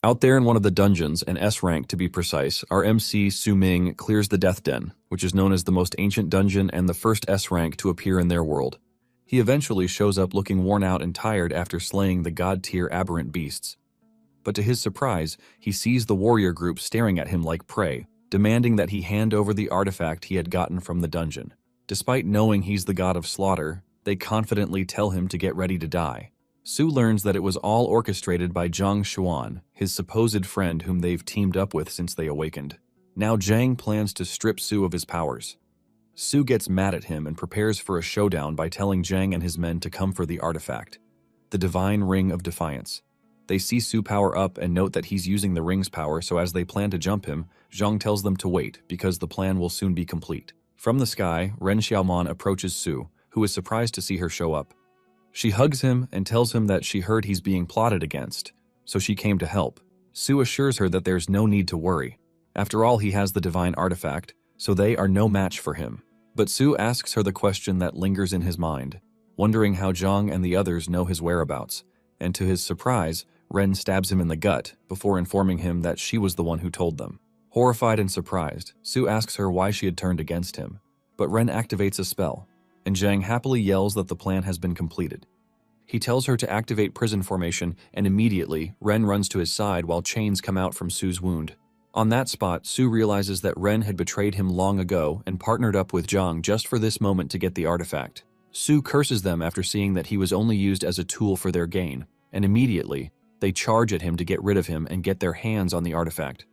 Out there in one of the dungeons, an S rank to be precise, our MC Su Ming clears the Death Den, which is known as the most ancient dungeon and the first S rank to appear in their world. He eventually shows up looking worn out and tired after slaying the god-tier aberrant beasts. But to his surprise, he sees the warrior group staring at him like prey, demanding that he hand over the artifact he had gotten from the dungeon. Despite knowing he's the god of slaughter, they confidently tell him to get ready to die. Su learns that it was all orchestrated by Zhang Xuan, his supposed friend whom they've teamed up with since they awakened. Now Zhang plans to strip Su of his powers. Su gets mad at him and prepares for a showdown by telling Zhang and his men to come for the artifact, the Divine Ring of Defiance. They see Su power up and note that he's using the ring's power, so as they plan to jump him, Zhang tells them to wait because the plan will soon be complete. From the sky, Ren Xiaomon approaches Su, who is surprised to see her show up. She hugs him and tells him that she heard he's being plotted against, so she came to help. Su assures her that there's no need to worry. After all, he has the divine artifact, so they are no match for him. But Su asks her the question that lingers in his mind, wondering how Zhang and the others know his whereabouts, and to his surprise, Ren stabs him in the gut before informing him that she was the one who told them. Horrified and surprised, Su asks her why she had turned against him, but Ren activates a spell, and Zhang happily yells that the plan has been completed. He tells her to activate prison formation, and immediately, Ren runs to his side while chains come out from Su's wound. On that spot, Su realizes that Ren had betrayed him long ago and partnered up with Zhang just for this moment to get the artifact. Su curses them after seeing that he was only used as a tool for their gain, and immediately, they charge at him to get rid of him and get their hands on the artifact.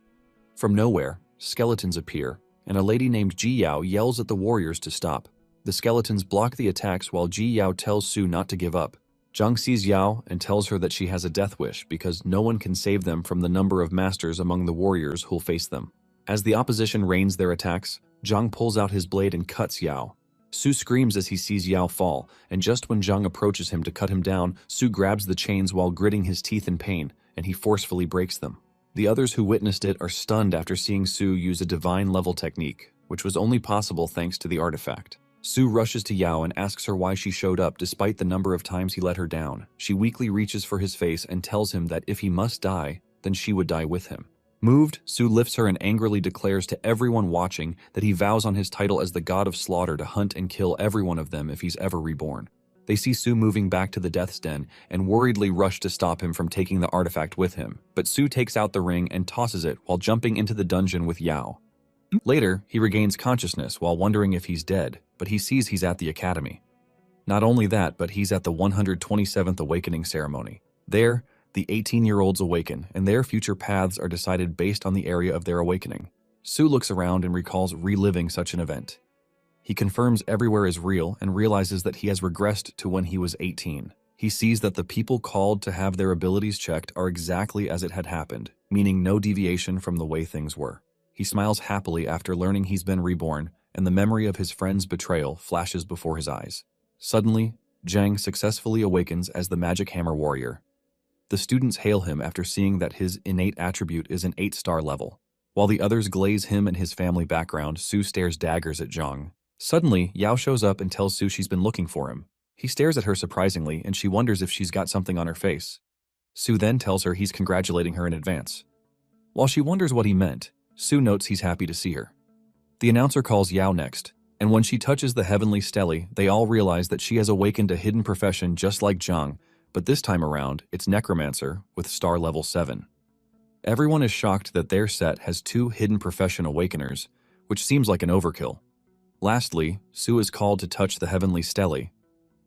From nowhere, skeletons appear, and a lady named Ji Yao yells at the warriors to stop. The skeletons block the attacks while Ji Yao tells Su not to give up. Zhang sees Yao and tells her that she has a death wish because no one can save them from the number of masters among the warriors who'll face them. As the opposition rains their attacks, Zhang pulls out his blade and cuts Yao. Su screams as he sees Yao fall, and just when Zhang approaches him to cut him down, Su grabs the chains while gritting his teeth in pain, and he forcefully breaks them. The others who witnessed it are stunned after seeing Su use a divine-level technique, which was only possible thanks to the artifact. Su rushes to Yao and asks her why she showed up despite the number of times he let her down. She weakly reaches for his face and tells him that if he must die, then she would die with him. Moved, Su lifts her and angrily declares to everyone watching that he vows on his title as the god of slaughter to hunt and kill every one of them if he's ever reborn. They see Su moving back to the Death's Den and worriedly rush to stop him from taking the artifact with him, but Su takes out the ring and tosses it while jumping into the dungeon with Yao. Later, he regains consciousness while wondering if he's dead, but he sees he's at the academy. Not only that, but he's at the 127th awakening ceremony. There, the 18-year-olds awaken, and their future paths are decided based on the area of their awakening. Su looks around and recalls reliving such an event. He confirms everywhere is real and realizes that he has regressed to when he was 18. He sees that the people called to have their abilities checked are exactly as it had happened, meaning no deviation from the way things were. He smiles happily after learning he's been reborn, and the memory of his friend's betrayal flashes before his eyes. Suddenly, Zhang successfully awakens as the Magic Hammer Warrior. The students hail him after seeing that his innate attribute is an 8-star level. While the others glaze him and his family background, Su stares daggers at Zhang. Suddenly, Yao shows up and tells Su she's been looking for him. He stares at her surprisingly, and she wonders if she's got something on her face. Su then tells her he's congratulating her in advance. While she wonders what he meant, Su notes he's happy to see her. The announcer calls Yao next, and when she touches the heavenly stele, they all realize that she has awakened a hidden profession just like Zhang, but this time around, it's Necromancer with star level 7. Everyone is shocked that their set has 2 hidden profession awakeners, which seems like an overkill. Lastly, Su is called to touch the heavenly stele.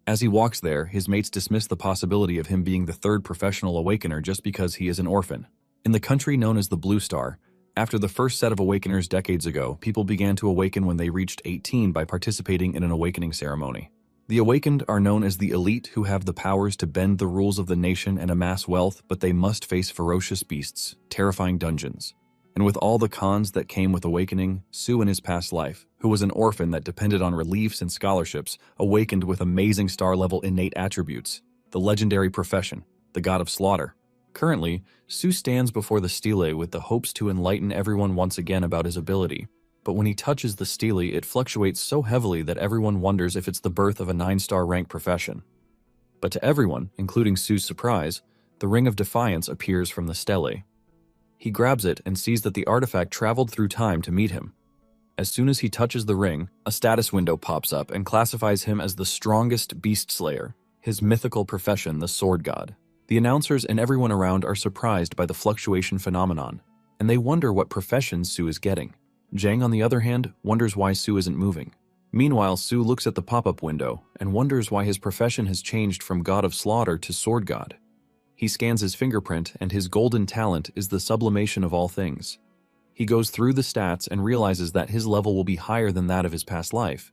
As he walks there, his mates dismiss the possibility of him being the 3rd professional awakener just because he is an orphan. In the country known as the Blue Star, after the first set of awakeners decades ago, people began to awaken when they reached 18 by participating in an awakening ceremony. The awakened are known as the elite, who have the powers to bend the rules of the nation and amass wealth, but they must face ferocious beasts, terrifying dungeons. And with all the cons that came with awakening, Su in his past life, who was an orphan that depended on reliefs and scholarships, awakened with amazing star-level innate attributes, the legendary profession, the god of slaughter. Currently, Su stands before the stele with the hopes to enlighten everyone once again about his ability, but when he touches the stele, it fluctuates so heavily that everyone wonders if it's the birth of a 9-star rank profession. But to everyone, including Su's surprise, the Ring of Defiance appears from the stele. He grabs it and sees that the artifact traveled through time to meet him. As soon as he touches the ring, a status window pops up and classifies him as the strongest beast slayer, his mythical profession, the sword god. The announcers and everyone around are surprised by the fluctuation phenomenon, and they wonder what profession Su is getting. Jang, on the other hand, wonders why Su isn't moving. Meanwhile, Su looks at the pop-up window and wonders why his profession has changed from god of slaughter to sword god. He scans his fingerprint, and his golden talent is the sublimation of all things. He goes through the stats and realizes that his level will be higher than that of his past life.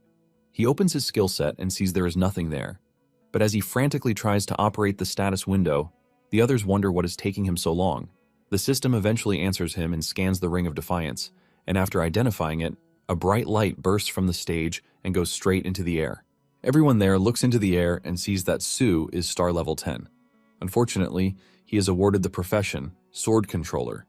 He opens his skill set and sees there is nothing there. But as he frantically tries to operate the status window, the others wonder what is taking him so long. The system eventually answers him and scans the Ring of Defiance, and after identifying it, a bright light bursts from the stage and goes straight into the air. Everyone there looks into the air and sees that Su is star level 10. Unfortunately, he is awarded the profession, Sword Controller.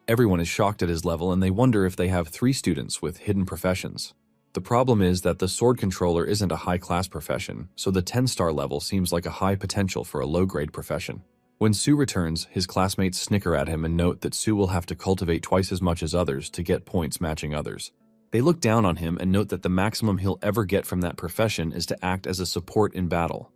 Everyone is shocked at his level, and they wonder if they have 3 students with hidden professions. The problem is that the Sword Controller isn't a high-class profession, so the 10-star level seems like a high potential for a low-grade profession. When Su returns, his classmates snicker at him and note that Su will have to cultivate twice as much as others to get points matching others. They look down on him and note that the maximum he'll ever get from that profession is to act as a support in battle.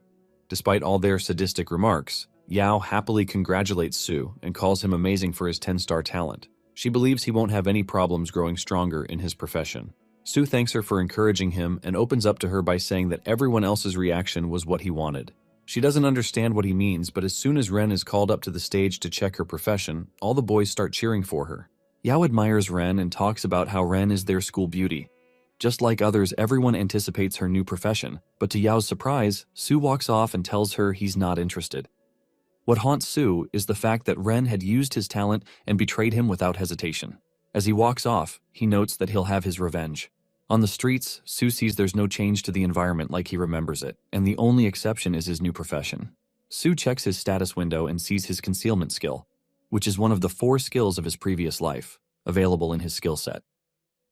Despite all their sadistic remarks, Yao happily congratulates Su and calls him amazing for his 10-star talent. She believes he won't have any problems growing stronger in his profession. Su thanks her for encouraging him and opens up to her by saying that everyone else's reaction was what he wanted. She doesn't understand what he means, but as soon as Ren is called up to the stage to check her profession, all the boys start cheering for her. Yao admires Ren and talks about how Ren is their school beauty. Just like others, everyone anticipates her new profession, but to Yao's surprise, Su walks off and tells her he's not interested. What haunts Su is the fact that Ren had used his talent and betrayed him without hesitation. As he walks off, he notes that he'll have his revenge. On the streets, Su sees there's no change to the environment like he remembers it, and the only exception is his new profession. Su checks his status window and sees his concealment skill, which is one of the 4 skills of his previous life, available in his skill set.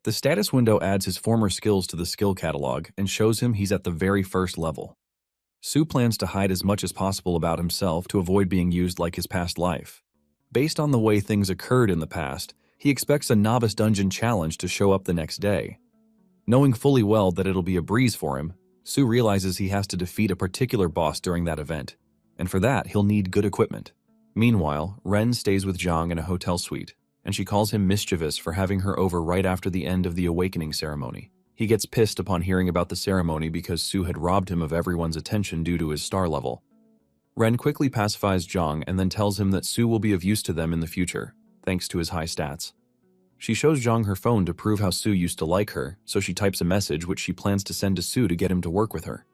The status window adds his former skills to the skill catalog and shows him he's at the very first level. Su plans to hide as much as possible about himself to avoid being used like his past life. Based on the way things occurred in the past, he expects a novice dungeon challenge to show up the next day. Knowing fully well that it'll be a breeze for him, Su realizes he has to defeat a particular boss during that event, and for that he'll need good equipment. Meanwhile, Ren stays with Zhang in a hotel suite, and she calls him mischievous for having her over right after the end of the awakening ceremony. He gets pissed upon hearing about the ceremony because Su had robbed him of everyone's attention due to his star level. Ren quickly pacifies Zhang and then tells him that Su will be of use to them in the future, thanks to his high stats. She shows Zhang her phone to prove how Su used to like her, so she types a message which she plans to send to Su to get him to work with her.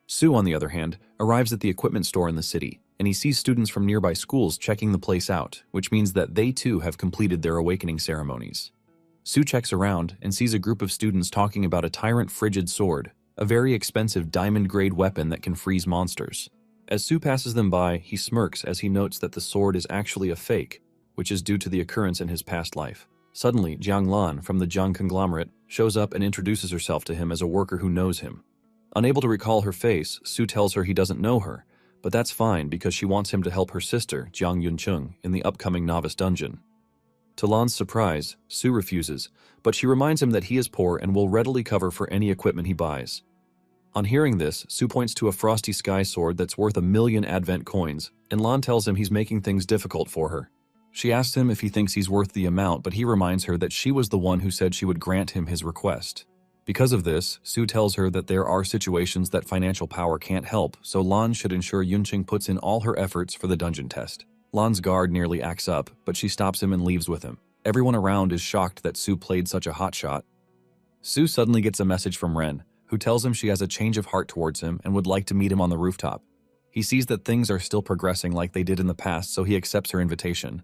Su, on the other hand, arrives at the equipment store in the city, and he sees students from nearby schools checking the place out, which means that they too have completed their awakening ceremonies. Su checks around and sees a group of students talking about a Tyrant Frigid Sword, a very expensive diamond-grade weapon that can freeze monsters. As Su passes them by, he smirks as he notes that the sword is actually a fake, which is due to the occurrence in his past life. Suddenly, Jiang Lan from the Jiang conglomerate shows up and introduces herself to him as a worker who knows him. Unable to recall her face, Su tells her he doesn't know her, but that's fine because she wants him to help her sister, Jiang Yuncheng, in the upcoming novice dungeon. To Lan's surprise, Su refuses, but she reminds him that he is poor and will readily cover for any equipment he buys. On hearing this, Su points to a frosty sky sword that's worth 1,000,000 advent coins, and Lan tells him he's making things difficult for her. She asks him if he thinks he's worth the amount, but he reminds her that she was the one who said she would grant him his request. Because of this, Su tells her that there are situations that financial power can't help, so Lan should ensure Yunqing puts in all her efforts for the dungeon test. Lan's guard nearly acts up, but she stops him and leaves with him. Everyone around is shocked that Su played such a hotshot. Su suddenly gets a message from Ren, who tells him she has a change of heart towards him and would like to meet him on the rooftop. He sees that things are still progressing like they did in the past, so he accepts her invitation.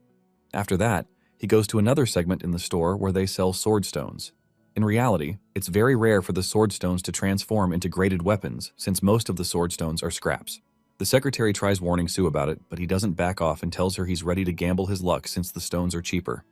After that, he goes to another segment in the store where they sell sword stones. In reality, it's very rare for the sword stones to transform into graded weapons, since most of the sword stones are scraps. The secretary tries warning Su about it, but he doesn't back off and tells her he's ready to gamble his luck since the stones are cheaper.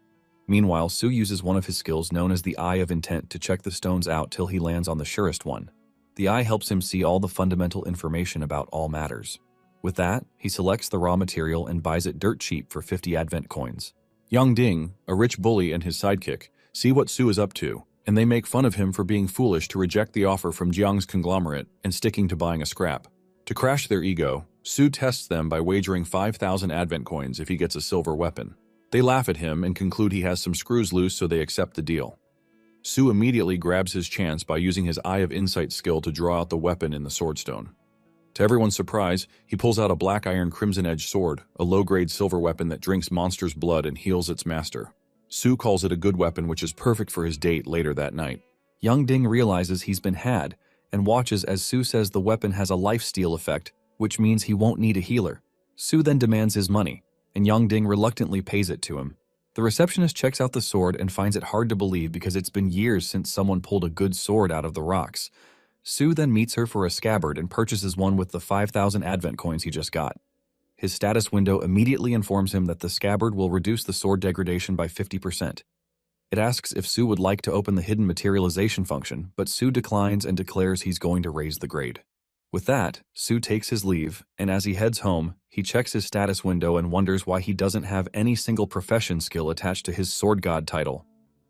Meanwhile, Su uses one of his skills known as the Eye of Intent to check the stones out till he lands on the surest one. The eye helps him see all the fundamental information about all matters. With that, he selects the raw material and buys it dirt cheap for 50 advent coins. Yang Ding, a rich bully and his sidekick, see what Su is up to, and they make fun of him for being foolish to reject the offer from Jiang's conglomerate and sticking to buying a scrap. To crash their ego, Su tests them by wagering 5,000 advent coins if he gets a silver weapon. They laugh at him and conclude he has some screws loose, so they accept the deal. Su immediately grabs his chance by using his Eye of Insight skill to draw out the weapon in the swordstone. To everyone's surprise, he pulls out a black iron crimson-edged sword, a low-grade silver weapon that drinks monsters' blood and heals its master. Su calls it a good weapon, which is perfect for his date later that night. Yang Ding realizes he's been had and watches as Su says the weapon has a lifesteal effect, which means he won't need a healer. Su then demands his money, and Yang Ding reluctantly pays it to him. The receptionist checks out the sword and finds it hard to believe because it's been years since someone pulled a good sword out of the rocks. Su then meets her for a scabbard and purchases one with the 5,000 advent coins he just got. His status window immediately informs him that the scabbard will reduce the sword degradation by 50%. It asks if Su would like to open the hidden materialization function, but Su declines and declares he's going to raise the grade. With that, Su takes his leave, and as he heads home, he checks his status window and wonders why he doesn't have any single profession skill attached to his sword god title.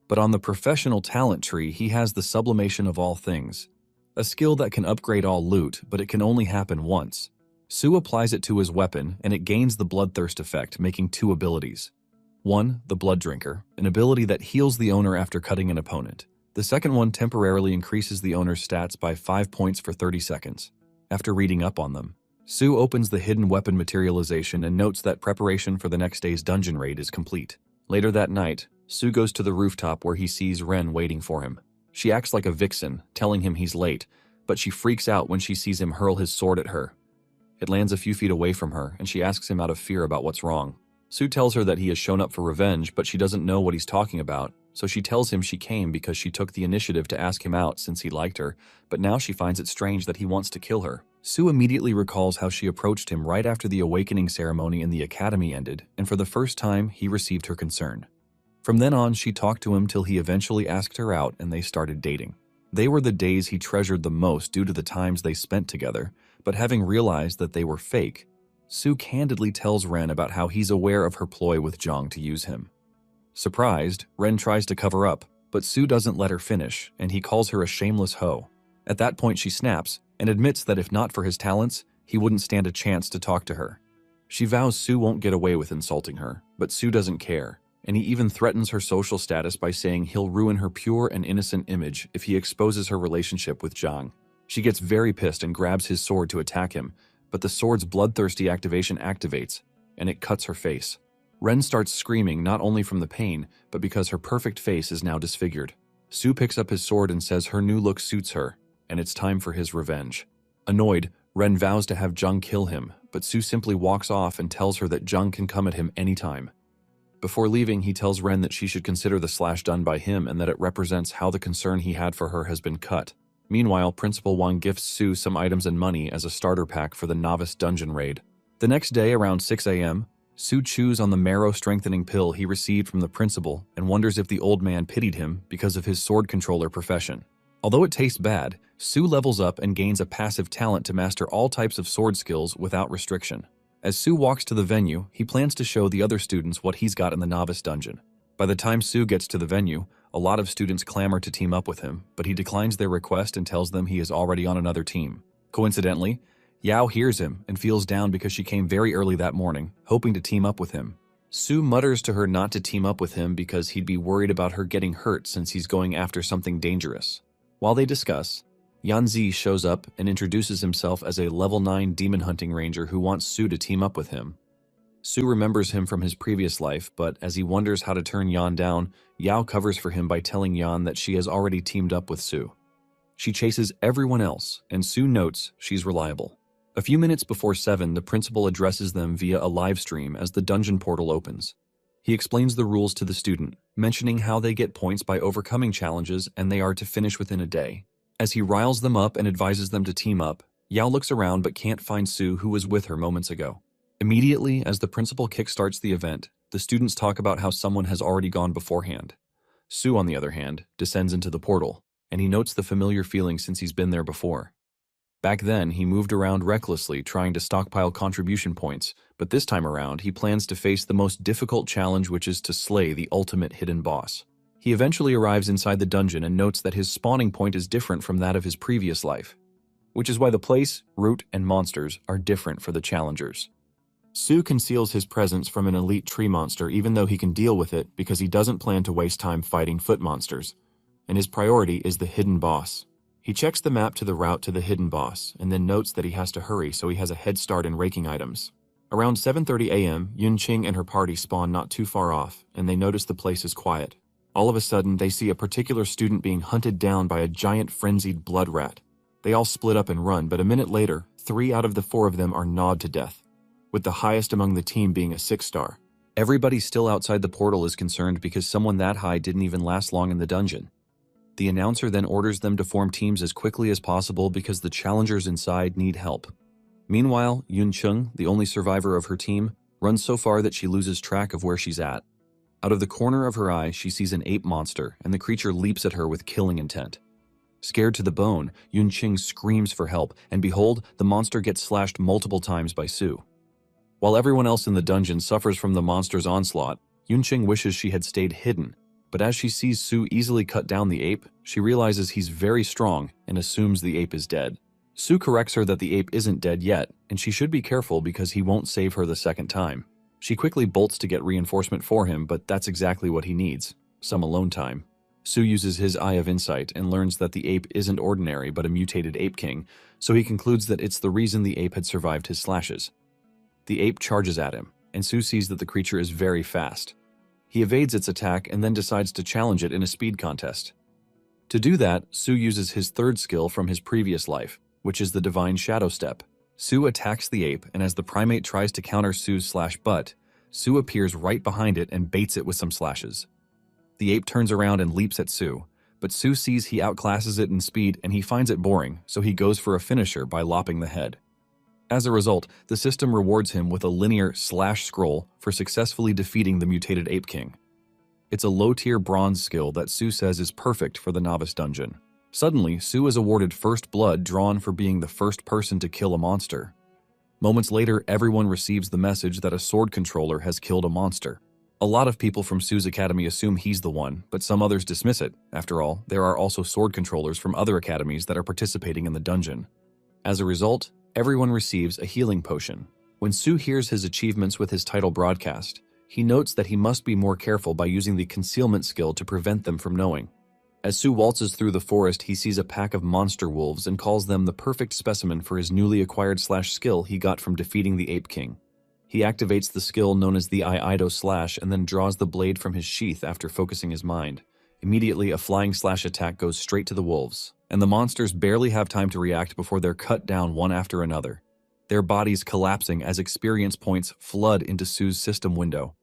But on the professional talent tree, he has the sublimation of all things, a skill that can upgrade all loot, but it can only happen once. Su applies it to his weapon, and it gains the bloodthirst effect, making 2 abilities. 1, the Blood Drinker, an ability that heals the owner after cutting an opponent. The second one temporarily increases the owner's stats by 5 points for 30 seconds. After reading up on them, Su opens the hidden weapon materialization and notes that preparation for the next day's dungeon raid is complete. Later that night, Su goes to the rooftop where he sees Ren waiting for him. She acts like a vixen, telling him he's late, but she freaks out when she sees him hurl his sword at her. It lands a few feet away from her, and she asks him out of fear about what's wrong. Su tells her that he has shown up for revenge, but she doesn't know what he's talking about, so she tells him she came because she took the initiative to ask him out since he liked her, but now she finds it strange that he wants to kill her. Su immediately recalls how she approached him right after the awakening ceremony in the academy ended, and for the first time, he received her concern. From then on, she talked to him till he eventually asked her out and they started dating. They were the days he treasured the most due to the times they spent together, but having realized that they were fake, Su candidly tells Ren about how he's aware of her ploy with Zhang to use him. Surprised, Ren tries to cover up, but Su doesn't let her finish, and he calls her a shameless hoe. At that point, she snaps and admits that if not for his talents, he wouldn't stand a chance to talk to her. She vows Su won't get away with insulting her, but Su doesn't care, and he even threatens her social status by saying he'll ruin her pure and innocent image if he exposes her relationship with Zhang. She gets very pissed and grabs his sword to attack him, but the sword's bloodthirsty activation activates, and it cuts her face. Ren starts screaming not only from the pain, but because her perfect face is now disfigured. Su picks up his sword and says her new look suits her, and it's time for his revenge. Annoyed, Ren vows to have Zhang kill him, but Su simply walks off and tells her that Zhang can come at him anytime. Before leaving, he tells Ren that she should consider the slash done by him and that it represents how the concern he had for her has been cut. Meanwhile, Principal Wang gifts Su some items and money as a starter pack for the novice dungeon raid. The next day, around 6 a.m., Su chews on the marrow-strengthening pill he received from the principal and wonders if the old man pitied him because of his sword controller profession. Although it tastes bad, Su levels up and gains a passive talent to master all types of sword skills without restriction. As Su walks to the venue, he plans to show the other students what he's got in the novice dungeon. By the time Su gets to the venue, a lot of students clamor to team up with him, but he declines their request and tells them he is already on another team. Coincidentally, Yao hears him and feels down because she came very early that morning, hoping to team up with him. Su mutters to her not to team up with him because he'd be worried about her getting hurt since he's going after something dangerous. While they discuss, Yanzi shows up and introduces himself as a level 9 demon hunting ranger who wants Su to team up with him. Su remembers him from his previous life, but as he wonders how to turn Yan down, Yao covers for him by telling Yan that she has already teamed up with Su. She chases everyone else, and Su notes she's reliable. A few minutes before 7, the principal addresses them via a live stream as the dungeon portal opens. He explains the rules to the student, mentioning how they get points by overcoming challenges and they are to finish within a day. As he riles them up and advises them to team up, Yao looks around but can't find Su, who was with her moments ago. Immediately, as the principal kickstarts the event, the students talk about how someone has already gone beforehand. Su, on the other hand, descends into the portal, and he notes the familiar feeling since he's been there before. Back then, he moved around recklessly trying to stockpile contribution points, but this time around, he plans to face the most difficult challenge, which is to slay the ultimate hidden boss. He eventually arrives inside the dungeon and notes that his spawning point is different from that of his previous life, which is why the place, route, and monsters are different for the challengers. Su conceals his presence from an elite tree monster even though he can deal with it because he doesn't plan to waste time fighting foot monsters, and his priority is the hidden boss. He checks the map to the route to the hidden boss and then notes that he has to hurry so he has a head start in raking items. Around 7:30 a.m., Yunqing and her party spawn not too far off, and they notice the place is quiet. All of a sudden, they see a particular student being hunted down by a giant frenzied blood rat. They all split up and run, but a minute later, 3 out of the 4 of them are gnawed to death, with the highest among the team being a 6-star. Everybody still outside the portal is concerned because someone that high didn't even last long in the dungeon. The announcer then orders them to form teams as quickly as possible because the challengers inside need help. Meanwhile, Yunqing, the only survivor of her team, runs so far that she loses track of where she's at. Out of the corner of her eye, she sees an ape monster, and the creature leaps at her with killing intent. Scared to the bone, Yunqing screams for help, and behold, the monster gets slashed multiple times by Su. While everyone else in the dungeon suffers from the monster's onslaught, Yunqing wishes she had stayed hidden. But as she sees Su easily cut down the ape, she realizes he's very strong and assumes the ape is dead. Su corrects her that the ape isn't dead yet, and she should be careful because he won't save her the second time. She quickly bolts to get reinforcement for him, but that's exactly what he needs, some alone time. Su uses his Eye of Insight and learns that the ape isn't ordinary but a mutated ape king, so he concludes that it's the reason the ape had survived his slashes. The ape charges at him, and Su sees that the creature is very fast. He evades its attack and then decides to challenge it in a speed contest. To do that, Su uses his third skill from his previous life, which is the Divine Shadow Step. Su attacks the ape, and as the primate tries to counter Su's slash-butt, Su appears right behind it and baits it with some slashes. The ape turns around and leaps at Su, but Su sees he outclasses it in speed and he finds it boring, so he goes for a finisher by lopping the head. As a result, the system rewards him with a linear slash scroll for successfully defeating the mutated Ape King. It's a low-tier bronze skill that Su says is perfect for the novice dungeon. Suddenly, Su is awarded first blood drawn for being the first person to kill a monster. Moments later, everyone receives the message that a sword controller has killed a monster. A lot of people from Su's academy assume he's the one, but some others dismiss it. After all, there are also sword controllers from other academies that are participating in the dungeon. As a result, everyone receives a healing potion. When Su hears his achievements with his title broadcast, he notes that he must be more careful by using the concealment skill to prevent them from knowing. As Su waltzes through the forest, he sees a pack of monster wolves and calls them the perfect specimen for his newly acquired skill he got from defeating the Ape King. He activates the skill known as the Iaido slash and then draws the blade from his sheath after focusing his mind. Immediately, a flying slash attack goes straight to the wolves, and the monsters barely have time to react before they're cut down one after another, their bodies collapsing as experience points flood into Su's system window.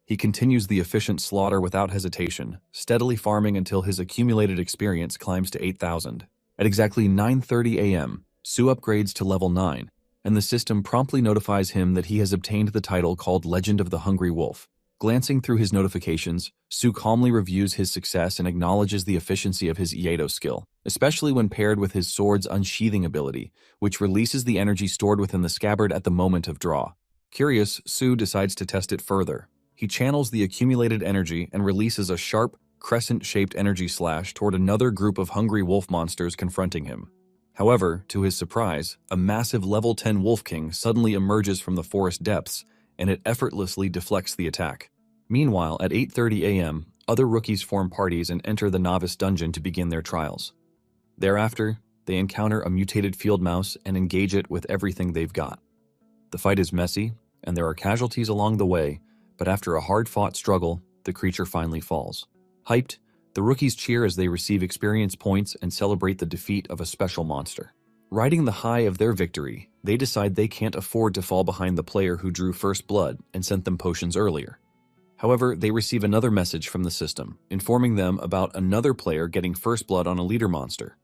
He continues the efficient slaughter without hesitation, steadily farming until his accumulated experience climbs to 8,000. At exactly 9:30 a.m., Su upgrades to level 9, and the system promptly notifies him that he has obtained the title called Legend of the Hungry Wolf. Glancing through his notifications, Su calmly reviews his success and acknowledges the efficiency of his Iaido skill, especially when paired with his sword's unsheathing ability, which releases the energy stored within the scabbard at the moment of draw. Curious, Su decides to test it further. He channels the accumulated energy and releases a sharp, crescent-shaped energy slash toward another group of hungry wolf monsters confronting him. However, to his surprise, a massive level 10 Wolf King suddenly emerges from the forest depths, and it effortlessly deflects the attack. Meanwhile, at 8:30 a.m., other rookies form parties and enter the novice dungeon to begin their trials. Thereafter, they encounter a mutated field mouse and engage it with everything they've got. The fight is messy, and there are casualties along the way, but after a hard-fought struggle, the creature finally falls. Hyped, the rookies cheer as they receive experience points and celebrate the defeat of a special monster. Riding the high of their victory, they decide they can't afford to fall behind the player who drew first blood and sent them potions earlier. However, they receive another message from the system, informing them about another player getting first blood on a leader monster.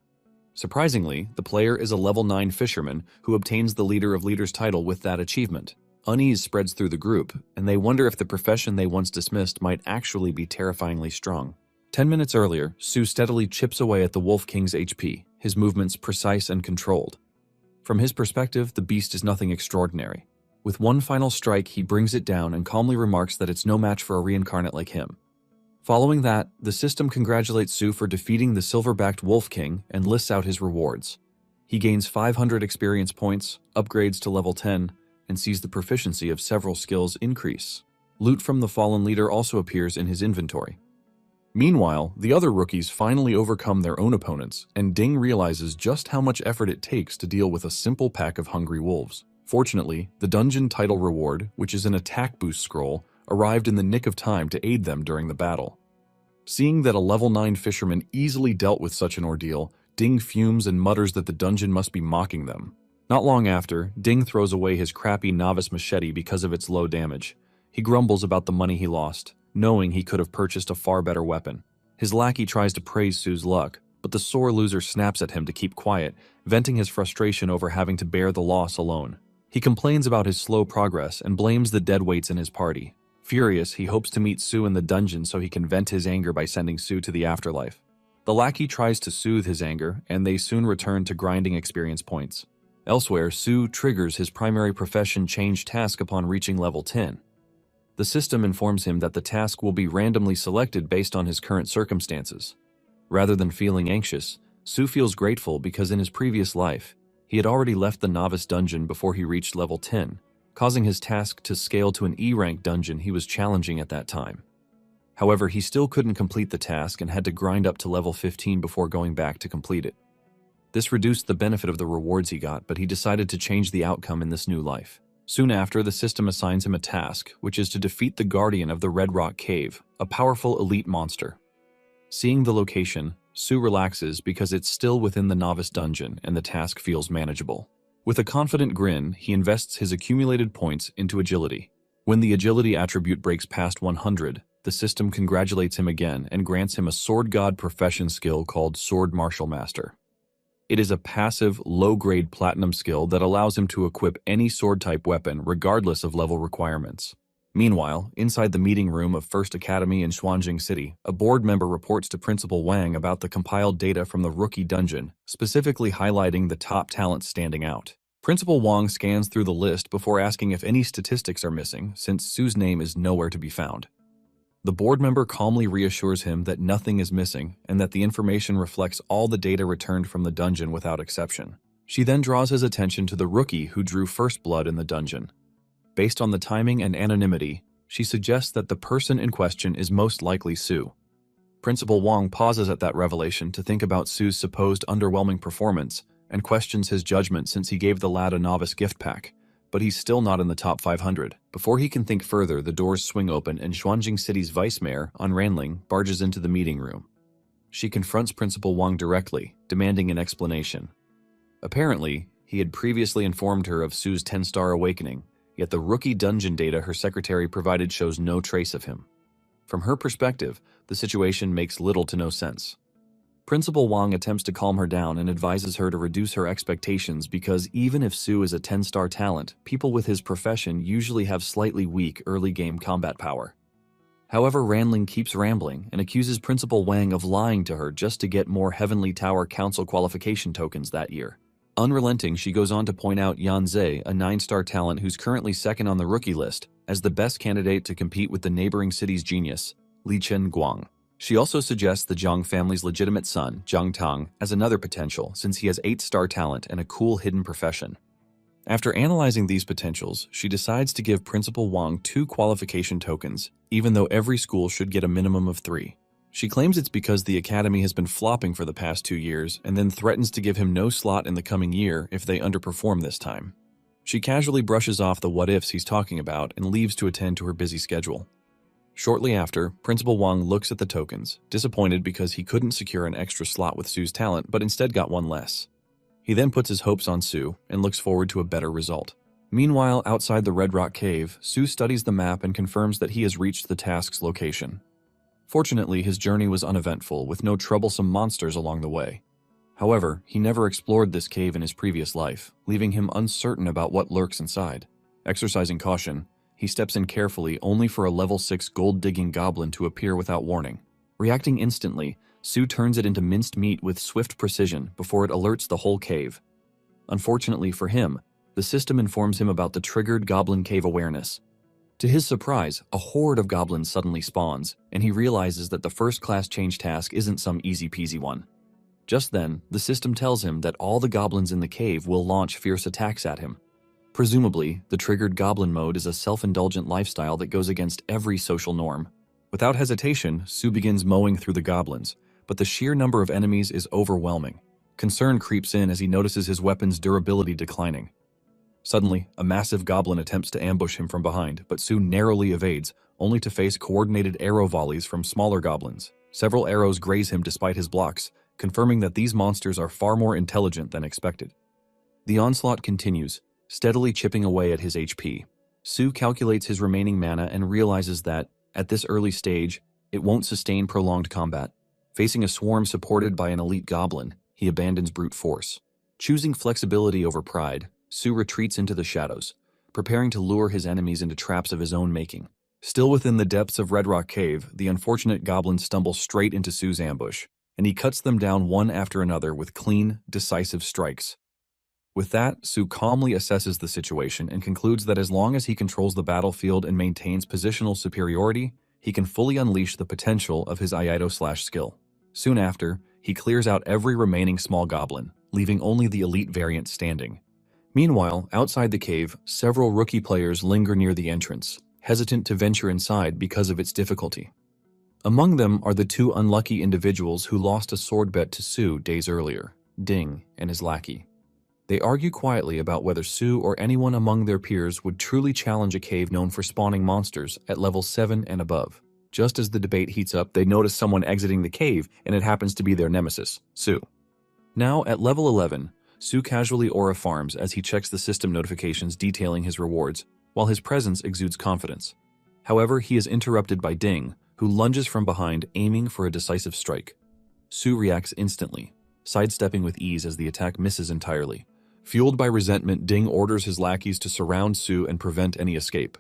Surprisingly, the player is a level 9 fisherman who obtains the Leader of Leaders title with that achievement. Unease spreads through the group, and they wonder if the profession they once dismissed might actually be terrifyingly strong. 10 minutes earlier, Su steadily chips away at the Wolf King's HP, his movements precise and controlled. From his perspective, the beast is nothing extraordinary. With one final strike, he brings it down and calmly remarks that it's no match for a reincarnate like him. Following that, the system congratulates Su for defeating the silver-backed Wolf King and lists out his rewards. He gains 500 experience points, upgrades to level 10, and sees the proficiency of several skills increase. Loot from the fallen leader also appears in his inventory. Meanwhile, the other rookies finally overcome their own opponents, and Ding realizes just how much effort it takes to deal with a simple pack of hungry wolves. Fortunately, the dungeon title reward, which is an attack boost scroll, arrived in the nick of time to aid them during the battle. Seeing that a level 9 fisherman easily dealt with such an ordeal, Ding fumes and mutters that the dungeon must be mocking them. Not long after, Ding throws away his crappy novice machete because of its low damage. He grumbles about the money he lost, knowing he could have purchased a far better weapon. His lackey tries to praise Su's luck, but the sore loser snaps at him to keep quiet, venting his frustration over having to bear the loss alone. He complains about his slow progress and blames the deadweights in his party. Furious, he hopes to meet Su in the dungeon so he can vent his anger by sending Su to the afterlife. The lackey tries to soothe his anger, and they soon return to grinding experience points. Elsewhere, Su triggers his primary profession change task upon reaching level 10. The system informs him that the task will be randomly selected based on his current circumstances. Rather than feeling anxious, Su feels grateful because in his previous life, he had already left the novice dungeon before he reached level 10, causing his task to scale to an E-rank dungeon he was challenging at that time. However, he still couldn't complete the task and had to grind up to level 15 before going back to complete it. This reduced the benefit of the rewards he got, but he decided to change the outcome in this new life. Soon after, the system assigns him a task, which is to defeat the Guardian of the Red Rock Cave, a powerful elite monster. Seeing the location, Su relaxes because it's still within the novice dungeon and the task feels manageable. With a confident grin, he invests his accumulated points into agility. When the agility attribute breaks past 100, the system congratulates him again and grants him a sword god profession skill called Sword Martial Master. It is a passive, low-grade platinum skill that allows him to equip any sword-type weapon regardless of level requirements. Meanwhile, inside the meeting room of First Academy in Xuanjing City, a board member reports to Principal Wang about the compiled data from the rookie dungeon, specifically highlighting the top talents standing out. Principal Wang scans through the list before asking if any statistics are missing, since Su's name is nowhere to be found. The board member calmly reassures him that nothing is missing and that the information reflects all the data returned from the dungeon without exception. She then draws his attention to the rookie who drew first blood in the dungeon. Based on the timing and anonymity, she suggests that the person in question is most likely Su. Principal Wang pauses at that revelation to think about Su's supposed underwhelming performance and questions his judgment since he gave the lad a novice gift pack, but he's still not in the top 500. Before he can think further, the doors swing open and Xuanjing City's Vice Mayor, An Ranling, barges into the meeting room. She confronts Principal Wang directly, demanding an explanation. Apparently, he had previously informed her of Su's 10-star awakening, yet the rookie dungeon data her secretary provided shows no trace of him. From her perspective, the situation makes little to no sense. Principal Wang attempts to calm her down and advises her to reduce her expectations because even if Su is a 10-star talent, people with his profession usually have slightly weak early-game combat power. However, Ranling keeps rambling and accuses Principal Wang of lying to her just to get more Heavenly Tower Council qualification tokens that year. Unrelenting, she goes on to point out Yan Zhe, a 9-star talent who's currently second on the rookie list, as the best candidate to compete with the neighboring city's genius, Li Chen Guang. She also suggests the Zhang family's legitimate son, Zhang Tang, as another potential since he has 8-star talent and a cool hidden profession. After analyzing these potentials, she decides to give Principal Wang 2 qualification tokens, even though every school should get a minimum of 3. She claims it's because the academy has been flopping for the past 2 years and then threatens to give him no slot in the coming year if they underperform this time. She casually brushes off the what-ifs he's talking about and leaves to attend to her busy schedule. Shortly after, Principal Wang looks at the tokens, disappointed because he couldn't secure an extra slot with Su's talent but instead got one less. He then puts his hopes on Su and looks forward to a better result. Meanwhile, outside the Red Rock Cave, Su studies the map and confirms that he has reached the task's location. Fortunately, his journey was uneventful, with no troublesome monsters along the way. However, he never explored this cave in his previous life, leaving him uncertain about what lurks inside. Exercising caution, he steps in carefully only for a level 6 gold-digging goblin to appear without warning. Reacting instantly, Su turns it into minced meat with swift precision before it alerts the whole cave. Unfortunately for him, the system informs him about the triggered goblin cave awareness. To his surprise, a horde of goblins suddenly spawns, and he realizes that the first class change task isn't some easy-peasy one. Just then, the system tells him that all the goblins in the cave will launch fierce attacks at him. Presumably, the triggered goblin mode is a self-indulgent lifestyle that goes against every social norm. Without hesitation, Sue begins mowing through the goblins, but the sheer number of enemies is overwhelming. Concern creeps in as he notices his weapon's durability declining. Suddenly, a massive goblin attempts to ambush him from behind, but Sue narrowly evades, only to face coordinated arrow volleys from smaller goblins. Several arrows graze him despite his blocks, confirming that these monsters are far more intelligent than expected. The onslaught continues, steadily chipping away at his HP. Sue calculates his remaining mana and realizes that, at this early stage, it won't sustain prolonged combat. Facing a swarm supported by an elite goblin, he abandons brute force. Choosing flexibility over pride, Sue retreats into the shadows, preparing to lure his enemies into traps of his own making. Still within the depths of Red Rock Cave, the unfortunate goblins stumble straight into Sue's ambush, and he cuts them down one after another with clean, decisive strikes. With that, Sue calmly assesses the situation and concludes that as long as he controls the battlefield and maintains positional superiority, he can fully unleash the potential of his Ayato skill. Soon after, he clears out every remaining small goblin, leaving only the elite variant standing. Meanwhile, outside the cave, several rookie players linger near the entrance, hesitant to venture inside because of its difficulty. Among them are the two unlucky individuals who lost a sword bet to Sue days earlier, Ding and his lackey. They argue quietly about whether Sue or anyone among their peers would truly challenge a cave known for spawning monsters at level 7 and above. Just as the debate heats up, they notice someone exiting the cave, and it happens to be their nemesis, Sue. Now, at level 11, Sue casually aura farms as he checks the system notifications detailing his rewards, while his presence exudes confidence. However, he is interrupted by Ding, who lunges from behind, aiming for a decisive strike. Sue reacts instantly, sidestepping with ease as the attack misses entirely. Fueled by resentment, Ding orders his lackeys to surround Sue and prevent any escape.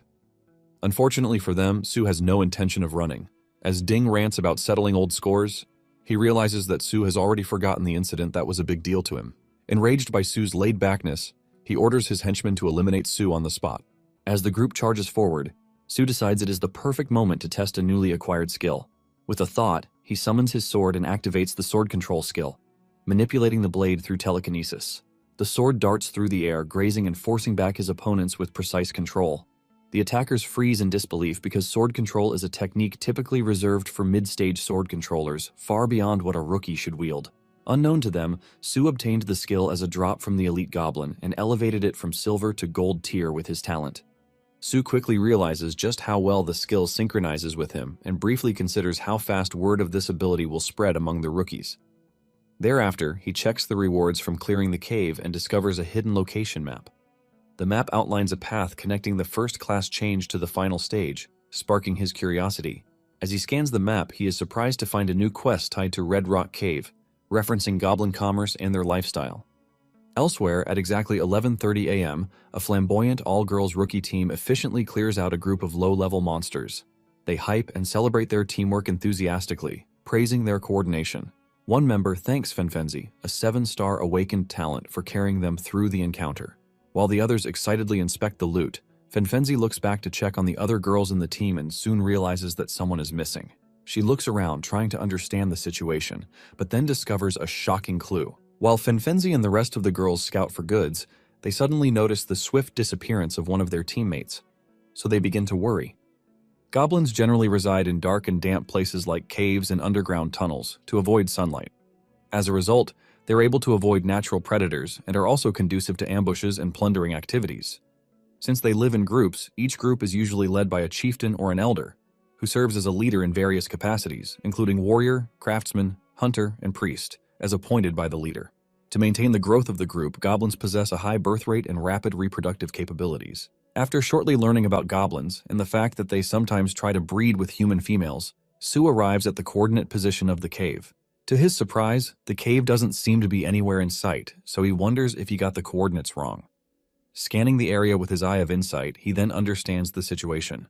Unfortunately for them, Sue has no intention of running. As Ding rants about settling old scores, he realizes that Sue has already forgotten the incident that was a big deal to him. Enraged by Sue's laid-backness, he orders his henchmen to eliminate Sue on the spot. As the group charges forward, Sue decides it is the perfect moment to test a newly acquired skill. With a thought, he summons his sword and activates the sword control skill, manipulating the blade through telekinesis. The sword darts through the air, grazing and forcing back his opponents with precise control. The attackers freeze in disbelief because sword control is a technique typically reserved for mid-stage sword controllers, far beyond what a rookie should wield. Unknown to them, Sue obtained the skill as a drop from the elite goblin and elevated it from silver to gold tier with his talent. Sue quickly realizes just how well the skill synchronizes with him and briefly considers how fast word of this ability will spread among the rookies. Thereafter, he checks the rewards from clearing the cave and discovers a hidden location map. The map outlines a path connecting the first class change to the final stage, sparking his curiosity. As he scans the map, he is surprised to find a new quest tied to Red Rock Cave, referencing goblin commerce and their lifestyle. Elsewhere, at exactly 11:30 a.m., a flamboyant all-girls rookie team efficiently clears out a group of low-level monsters. They hype and celebrate their teamwork enthusiastically, praising their coordination. One member thanks Fenfenzi, a 7-star awakened talent, for carrying them through the encounter. While the others excitedly inspect the loot, Fenfenzi looks back to check on the other girls in the team and soon realizes that someone is missing. She looks around, trying to understand the situation, but then discovers a shocking clue. While Fenfenzi and the rest of the girls scout for goods, they suddenly notice the swift disappearance of one of their teammates, so they begin to worry. Goblins generally reside in dark and damp places like caves and underground tunnels to avoid sunlight. As a result, they're able to avoid natural predators and are also conducive to ambushes and plundering activities. Since they live in groups, each group is usually led by a chieftain or an elder, who serves as a leader in various capacities, including warrior, craftsman, hunter, and priest, as appointed by the leader. To maintain the growth of the group, goblins possess a high birth rate and rapid reproductive capabilities. After shortly learning about goblins and the fact that they sometimes try to breed with human females, Sue arrives at the coordinate position of the cave. To his surprise, the cave doesn't seem to be anywhere in sight, so he wonders if he got the coordinates wrong. Scanning the area with his eye of insight, he then understands the situation.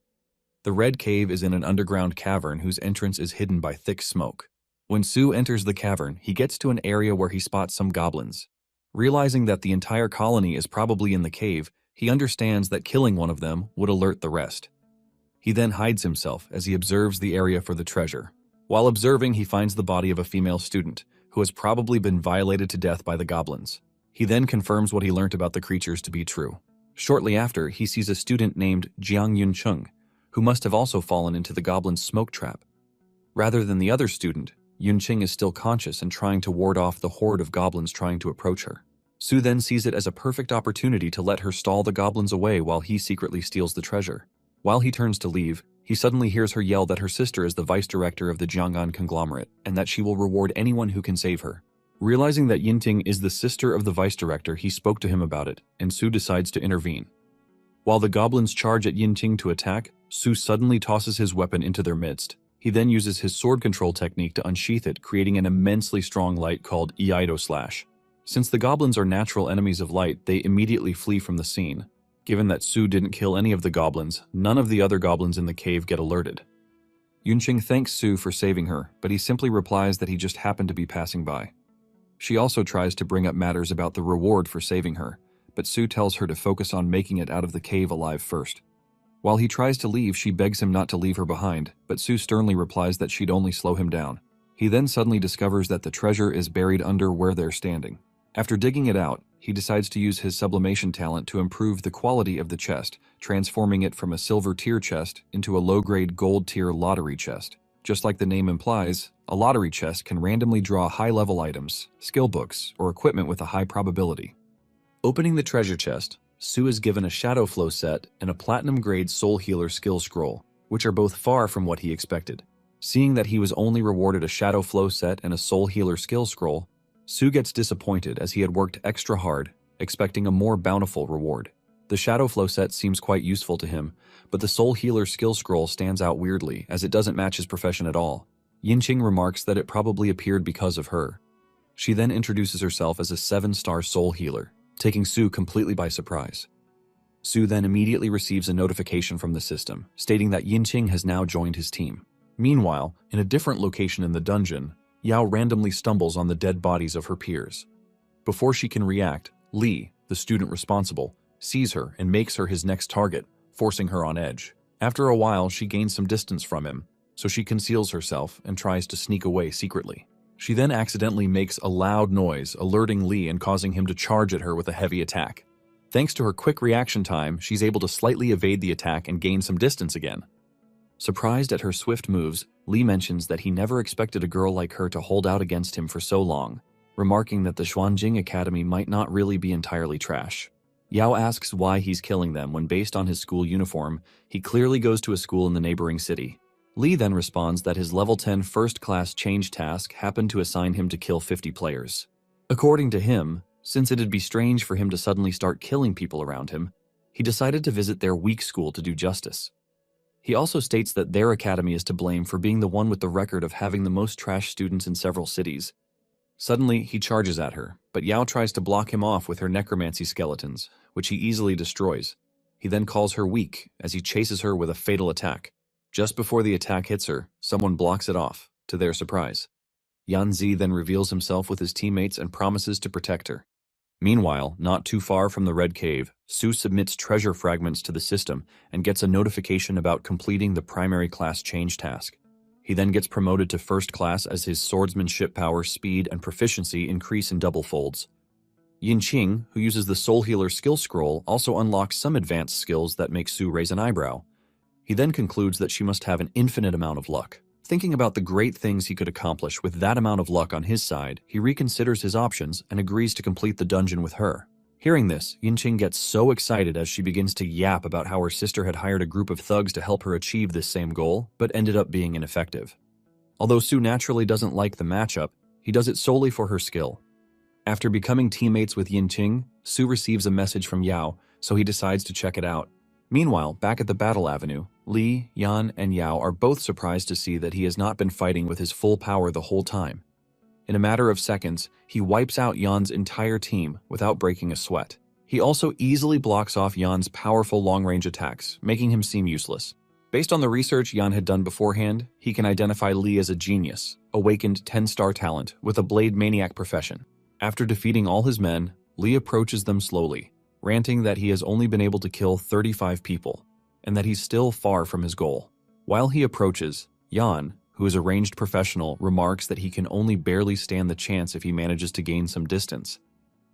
The red cave is in an underground cavern whose entrance is hidden by thick smoke. When Sue enters the cavern, he gets to an area where he spots some goblins. Realizing that the entire colony is probably in the cave, he understands that killing one of them would alert the rest. He then hides himself as he observes the area for the treasure. While observing, he finds the body of a female student, who has probably been violated to death by the goblins. He then confirms what he learnt about the creatures to be true. Shortly after, he sees a student named Jiang Yuncheng, who must have also fallen into the goblin's smoke trap. Rather than the other student, Yuncheng is still conscious and trying to ward off the horde of goblins trying to approach her. Su then sees it as a perfect opportunity to let her stall the goblins away while he secretly steals the treasure. While he turns to leave, he suddenly hears her yell that her sister is the vice director of the Jiang'an conglomerate and that she will reward anyone who can save her. Realizing that Yinting is the sister of the vice director, he spoke to him about it, and Su decides to intervene. While the goblins charge at Yinting to attack, Su suddenly tosses his weapon into their midst. He then uses his sword control technique to unsheath it, creating an immensely strong light called Iaido Slash. Since the goblins are natural enemies of light, they immediately flee from the scene. Given that Su didn't kill any of the goblins, none of the other goblins in the cave get alerted. Yuncheng thanks Su for saving her, but he simply replies that he just happened to be passing by. She also tries to bring up matters about the reward for saving her, but Su tells her to focus on making it out of the cave alive first. While he tries to leave, she begs him not to leave her behind, but Su sternly replies that she'd only slow him down. He then suddenly discovers that the treasure is buried under where they're standing. After digging it out, he decides to use his sublimation talent to improve the quality of the chest, transforming it from a silver tier chest into a low-grade gold tier lottery chest. Just like the name implies, a lottery chest can randomly draw high-level items, skill books, or equipment with a high probability. Opening the treasure chest, Su is given a Shadow Flow set and a platinum-grade Soul Healer skill scroll, which are both far from what he expected. Seeing that he was only rewarded a Shadow Flow set and a Soul Healer skill scroll, Su gets disappointed as he had worked extra hard, expecting a more bountiful reward. The Shadow Flow set seems quite useful to him, but the Soul Healer skill scroll stands out weirdly as it doesn't match his profession at all. Yincheng remarks that it probably appeared because of her. She then introduces herself as a 7-star Soul Healer, taking Su completely by surprise. Su then immediately receives a notification from the system, stating that Yincheng has now joined his team. Meanwhile, in a different location in the dungeon, Yao randomly stumbles on the dead bodies of her peers. Before she can react, Li, the student responsible, sees her and makes her his next target, forcing her on edge. After a while, she gains some distance from him, so she conceals herself and tries to sneak away secretly. She then accidentally makes a loud noise, alerting Li and causing him to charge at her with a heavy attack. Thanks to her quick reaction time, she's able to slightly evade the attack and gain some distance again. Surprised at her swift moves, Li mentions that he never expected a girl like her to hold out against him for so long, remarking that the Xuanjing Academy might not really be entirely trash. Yao asks why he's killing them when, based on his school uniform, he clearly goes to a school in the neighboring city. Li then responds that his level 10 first-class change task happened to assign him to kill 50 players. According to him, since it'd be strange for him to suddenly start killing people around him, he decided to visit their weak school to do justice. He also states that their academy is to blame for being the one with the record of having the most trash students in several cities. Suddenly, he charges at her, but Yao tries to block him off with her necromancy skeletons, which he easily destroys. He then calls her weak as he chases her with a fatal attack. Just before the attack hits her, someone blocks it off, to their surprise. Yanzi then reveals himself with his teammates and promises to protect her. Meanwhile, not too far from the Red Cave, Su submits treasure fragments to the system and gets a notification about completing the primary class change task. He then gets promoted to first class as his swordsmanship power, speed, and proficiency increase in double folds. Yincheng, who uses the Soul Healer skill scroll, also unlocks some advanced skills that make Su raise an eyebrow. He then concludes that she must have an infinite amount of luck. Thinking about the great things he could accomplish with that amount of luck on his side, he reconsiders his options and agrees to complete the dungeon with her. Hearing this, Yincheng gets so excited as she begins to yap about how her sister had hired a group of thugs to help her achieve this same goal, but ended up being ineffective. Although Su naturally doesn't like the matchup, he does it solely for her skill. After becoming teammates with Yincheng, Su receives a message from Yao, so he decides to check it out. Meanwhile, back at the Battle Avenue, Li, Yan, and Yao are both surprised to see that he has not been fighting with his full power the whole time. In a matter of seconds, he wipes out Yan's entire team without breaking a sweat. He also easily blocks off Yan's powerful long-range attacks, making him seem useless. Based on the research Yan had done beforehand, he can identify Li as a genius, awakened 10-star talent with a blade maniac profession. After defeating all his men, Lee approaches them slowly, ranting that he has only been able to kill 35 people, and that he's still far from his goal. While he approaches, Yan, who is a ranged professional, remarks that he can only barely stand the chance if he manages to gain some distance.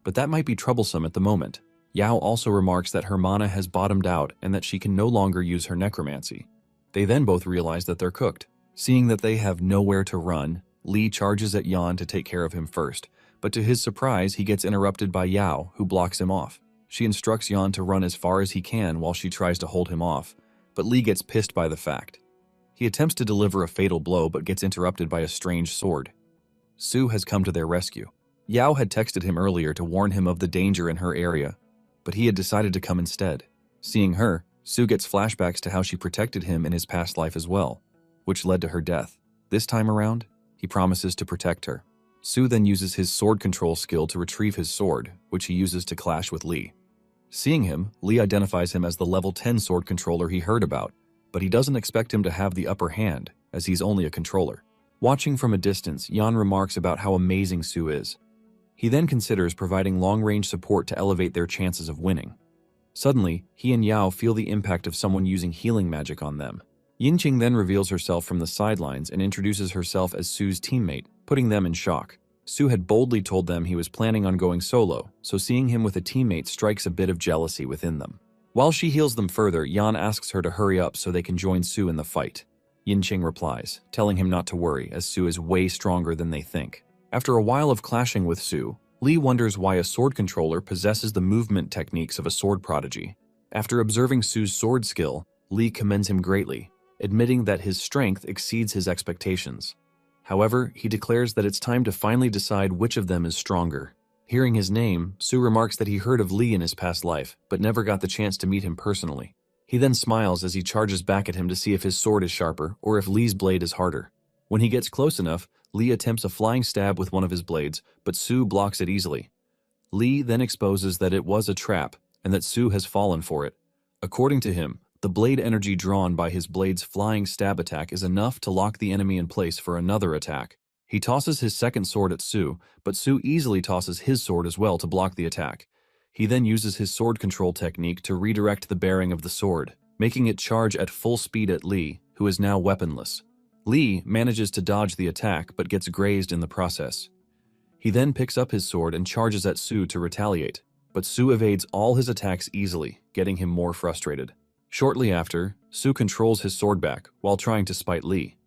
But that might be troublesome at the moment. Yao also remarks that her mana has bottomed out and that she can no longer use her necromancy. They then both realize that they're cooked. Seeing that they have nowhere to run, Lee charges at Yan to take care of him first, but to his surprise, he gets interrupted by Yao, who blocks him off. She instructs Yan to run as far as he can while she tries to hold him off, but Lee gets pissed by the fact. He attempts to deliver a fatal blow but gets interrupted by a strange sword. Su has come to their rescue. Yao had texted him earlier to warn him of the danger in her area, but he had decided to come instead. Seeing her, Su gets flashbacks to how she protected him in his past life as well, which led to her death. This time around, he promises to protect her. Su then uses his sword control skill to retrieve his sword, which he uses to clash with Lee. Seeing him, Lee identifies him as the level 10 sword controller he heard about, but he doesn't expect him to have the upper hand, as he's only a controller. Watching from a distance, Yan remarks about how amazing Su is. He then considers providing long-range support to elevate their chances of winning. Suddenly, he and Yao feel the impact of someone using healing magic on them. Yinqing then reveals herself from the sidelines and introduces herself as Su's teammate, putting them in shock. Su had boldly told them he was planning on going solo, so seeing him with a teammate strikes a bit of jealousy within them. While she heals them further, Yan asks her to hurry up so they can join Su in the fight. Yinqing replies, telling him not to worry, as Su is way stronger than they think. After a while of clashing with Su, Lee wonders why a sword controller possesses the movement techniques of a sword prodigy. After observing Su's sword skill, Lee commends him greatly, admitting that his strength exceeds his expectations. However, he declares that it's time to finally decide which of them is stronger. Hearing his name, Su remarks that he heard of Lee in his past life, but never got the chance to meet him personally. He then smiles as he charges back at him to see if his sword is sharper or if Lee's blade is harder. When he gets close enough, Lee attempts a flying stab with one of his blades, but Su blocks it easily. Lee then exposes that it was a trap and that Su has fallen for it. According to him, the blade energy drawn by his blade's flying stab attack is enough to lock the enemy in place for another attack. He tosses his second sword at Su, but Su easily tosses his sword as well to block the attack. He then uses his sword control technique to redirect the bearing of the sword, making it charge at full speed at Lee, who is now weaponless. Lee manages to dodge the attack but gets grazed in the process. He then picks up his sword and charges at Su to retaliate, but Su evades all his attacks easily, getting him more frustrated. Shortly after, Su controls his sword back while trying to spite Lee.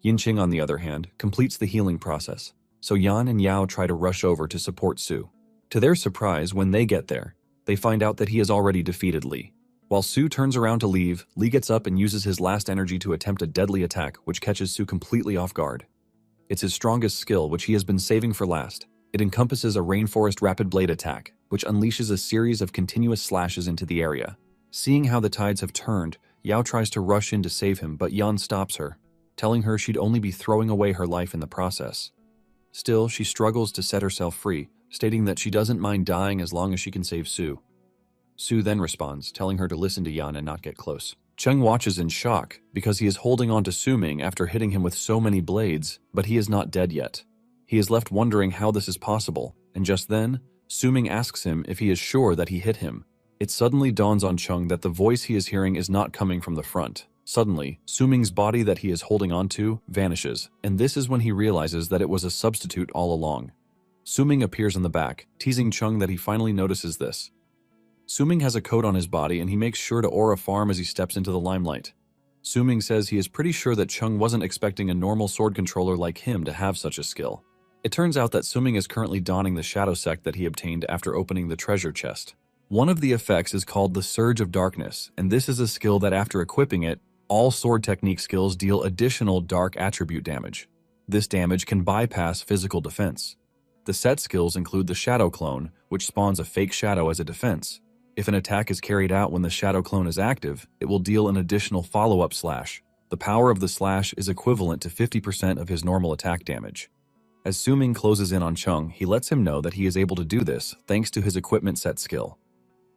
Yinqing, on the other hand, completes the healing process, so Yan and Yao try to rush over to support Su. To their surprise, when they get there, they find out that he has already defeated Lee. While Su turns around to leave, Lee gets up and uses his last energy to attempt a deadly attack, which catches Su completely off guard. It's his strongest skill, which he has been saving for last. It encompasses a rainforest rapid blade attack, which unleashes a series of continuous slashes into the area. Seeing how the tides have turned, Yao tries to rush in to save him, but Yan stops her, telling her she'd only be throwing away her life in the process. Still, she struggles to set herself free, stating that she doesn't mind dying as long as she can save Su. Su then responds, telling her to listen to Yan and not get close. Cheng watches in shock because he is holding on to Su-ming after hitting him with so many blades, but he is not dead yet. He is left wondering how this is possible, and just then, Su-ming asks him if he is sure that he hit him. It suddenly dawns on Cheng that the voice he is hearing is not coming from the front. Suddenly, Su-ming's body that he is holding onto vanishes, and this is when he realizes that it was a substitute all along. Su-ming appears in the back, teasing Cheng that he finally notices this. Su-ming has a coat on his body and he makes sure to aura farm as he steps into the limelight. Su-ming says he is pretty sure that Cheng wasn't expecting a normal sword controller like him to have such a skill. It turns out that Su-ming is currently donning the shadow sect that he obtained after opening the treasure chest. One of the effects is called the Surge of Darkness, and this is a skill that after equipping it, all sword technique skills deal additional dark attribute damage. This damage can bypass physical defense. The set skills include the Shadow Clone, which spawns a fake shadow as a defense. If an attack is carried out when the Shadow Clone is active, it will deal an additional follow-up slash. The power of the slash is equivalent to 50% of his normal attack damage. As Su-ming closes in on Cheng, he lets him know that he is able to do this thanks to his equipment set skill.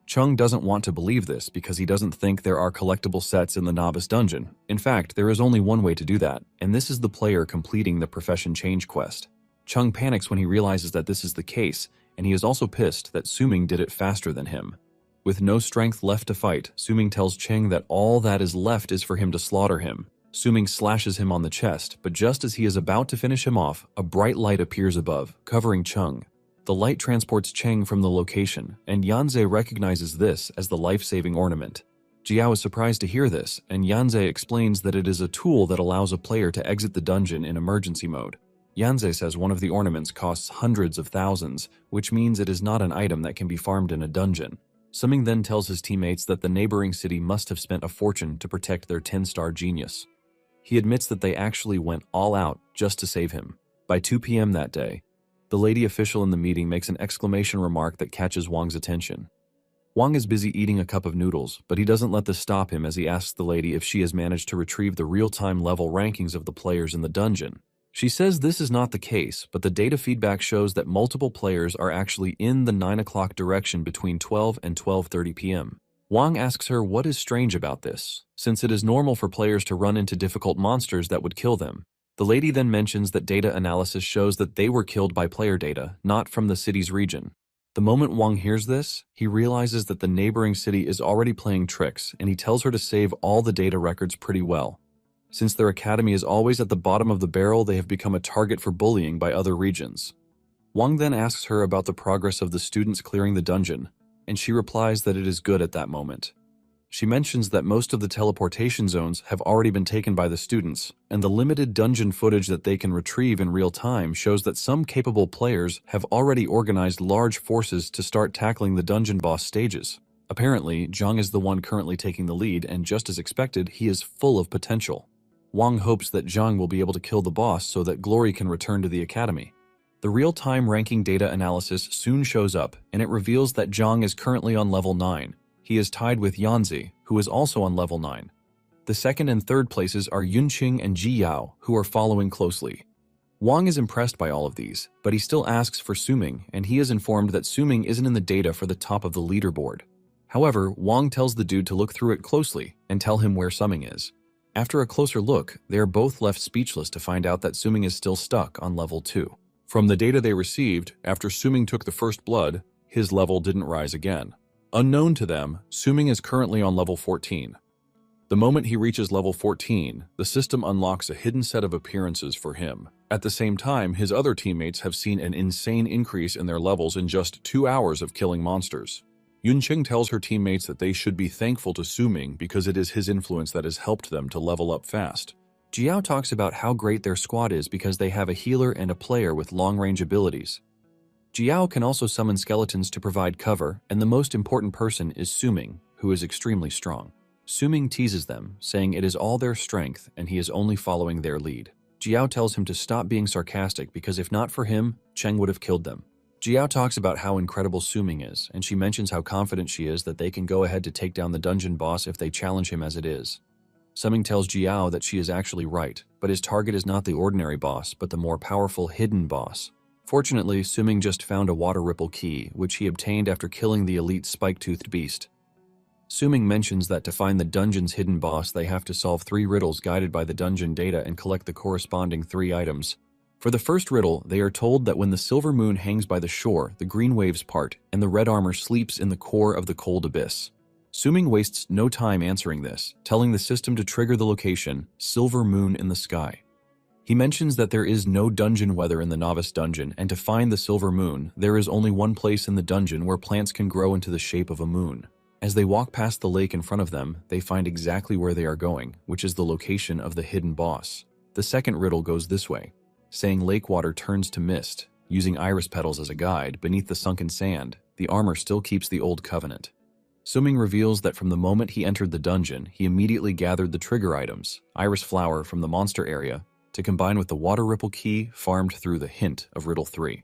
Cheng doesn't want to believe this because he doesn't think there are collectible sets in the novice dungeon. In fact, there is only one way to do that, and this is the player completing the profession change quest. Cheng panics when he realizes that this is the case, and he is also pissed that Suming did it faster than him. With no strength left to fight, Suming tells Cheng that all that is left is for him to slaughter him. Suming slashes him on the chest, but just as he is about to finish him off, a bright light appears above, covering Cheng. The light transports Cheng from the location, and Yanze recognizes this as the life-saving ornament. Jiao is surprised to hear this, and Yanze explains that it is a tool that allows a player to exit the dungeon in emergency mode. Yanze says one of the ornaments costs hundreds of thousands, which means it is not an item that can be farmed in a dungeon. Suming then tells his teammates that the neighboring city must have spent a fortune to protect their 10-star genius. He admits that they actually went all out just to save him. By 2 p.m. that day, the lady official in the meeting makes an exclamation remark that catches Wang's attention. Wang is busy eating a cup of noodles, but he doesn't let this stop him as he asks the lady if she has managed to retrieve the real-time level rankings of the players in the dungeon. She says this is not the case, but the data feedback shows that multiple players are actually in the 9 o'clock direction between 12 and 12:30 p.m. Wang asks her what is strange about this, since it is normal for players to run into difficult monsters that would kill them. The lady then mentions that data analysis shows that they were killed by player data, not from the city's region. The moment Wang hears this, he realizes that the neighboring city is already playing tricks, and he tells her to save all the data records pretty well. Since their academy is always at the bottom of the barrel, they have become a target for bullying by other regions. Wang then asks her about the progress of the students clearing the dungeon, and she replies that it is good at that moment. She mentions that most of the teleportation zones have already been taken by the students, and the limited dungeon footage that they can retrieve in real time shows that some capable players have already organized large forces to start tackling the dungeon boss stages. Apparently, Zhang is the one currently taking the lead, and just as expected, he is full of potential. Wang hopes that Zhang will be able to kill the boss so that glory can return to the academy. The real-time ranking data analysis soon shows up, and it reveals that Zhang is currently on level 9. He is tied with Yanzi, who is also on level 9. The second and third places are Yunqing and Ji Yao, who are following closely. Wang is impressed by all of these, but he still asks for Suming, and he is informed that Suming isn't in the data for the top of the leaderboard. However, Wang tells the dude to look through it closely and tell him where Suming is. After a closer look, they are both left speechless to find out that Suming is still stuck on level 2. From the data they received, after Suming took the first blood, his level didn't rise again. Unknown to them, Suming is currently on level 14. The moment he reaches level 14, the system unlocks a hidden set of appearances for him. At the same time, his other teammates have seen an insane increase in their levels in just 2 hours of killing monsters. Yunqing tells her teammates that they should be thankful to Suming because it is his influence that has helped them to level up fast. Jiao talks about how great their squad is because they have a healer and a player with long-range abilities. Jiao can also summon skeletons to provide cover, and the most important person is Suming, who is extremely strong. Suming teases them, saying it is all their strength and he is only following their lead. Jiao tells him to stop being sarcastic because if not for him, Cheng would have killed them. Jiao talks about how incredible Suming is, and she mentions how confident she is that they can go ahead to take down the dungeon boss if they challenge him as it is. Suming tells Jiao that she is actually right, but his target is not the ordinary boss, but the more powerful hidden boss. Fortunately, Suming just found a water ripple key, which he obtained after killing the elite spike-toothed beast. Suming mentions that to find the dungeon's hidden boss, they have to solve 3 riddles guided by the dungeon data and collect the corresponding 3 items. For the first riddle, they are told that when the silver moon hangs by the shore, the green waves part, and the red armor sleeps in the core of the cold abyss. Suming wastes no time answering this, telling the system to trigger the location, Silver Moon in the Sky. He mentions that there is no dungeon weather in the novice dungeon, and to find the silver moon, there is only one place in the dungeon where plants can grow into the shape of a moon. As they walk past the lake in front of them, they find exactly where they are going, which is the location of the hidden boss. The second riddle goes this way, saying lake water turns to mist. Using iris petals as a guide, beneath the sunken sand, the armor still keeps the old covenant. Suming reveals that from the moment he entered the dungeon, he immediately gathered the trigger items, iris flower from the monster area, to combine with the water ripple key farmed through the hint of riddle 3.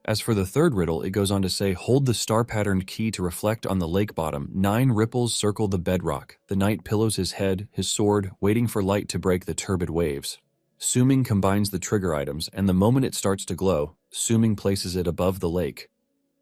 As for the third riddle, it goes on to say, hold the star-patterned key to reflect on the lake bottom. 9 ripples circle the bedrock. The knight pillows his head, his sword, waiting for light to break the turbid waves. Suming combines the trigger items, and the moment it starts to glow, Suming places it above the lake.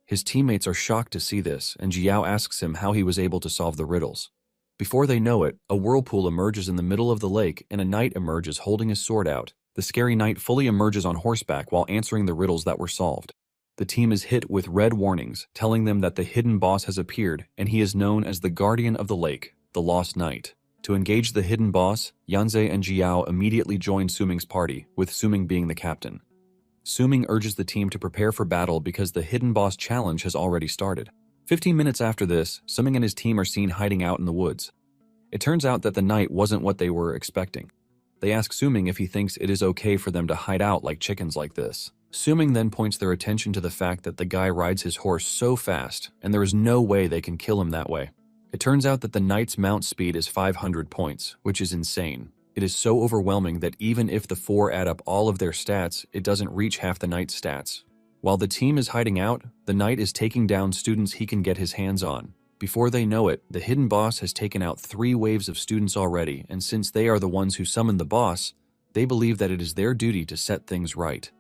His teammates are shocked to see this, and Jiao asks him how he was able to solve the riddles. Before they know it, a whirlpool emerges in the middle of the lake and a knight emerges holding his sword out. The scary knight fully emerges on horseback while answering the riddles that were solved. The team is hit with red warnings, telling them that the hidden boss has appeared and he is known as the Guardian of the Lake, the Lost Knight. To engage the hidden boss, Yanze and Jiao immediately join Suming's party, with Suming being the captain. Suming urges the team to prepare for battle because the hidden boss challenge has already started. 15 minutes after this, Suming and his team are seen hiding out in the woods. It turns out that the night wasn't what they were expecting. They ask Suming if he thinks it is okay for them to hide out like chickens like this. Suming then points their attention to the fact that the guy rides his horse so fast, and there is no way they can kill him that way. It turns out that the knight's mount speed is 500 points, which is insane. It is so overwhelming that even if the four add up all of their stats, it doesn't reach half the knight's stats. While the team is hiding out, the knight is taking down students he can get his hands on. Before they know it, the hidden boss has taken out 3 waves of students already, and since they are the ones who summoned the boss, they believe that it is their duty to set things right.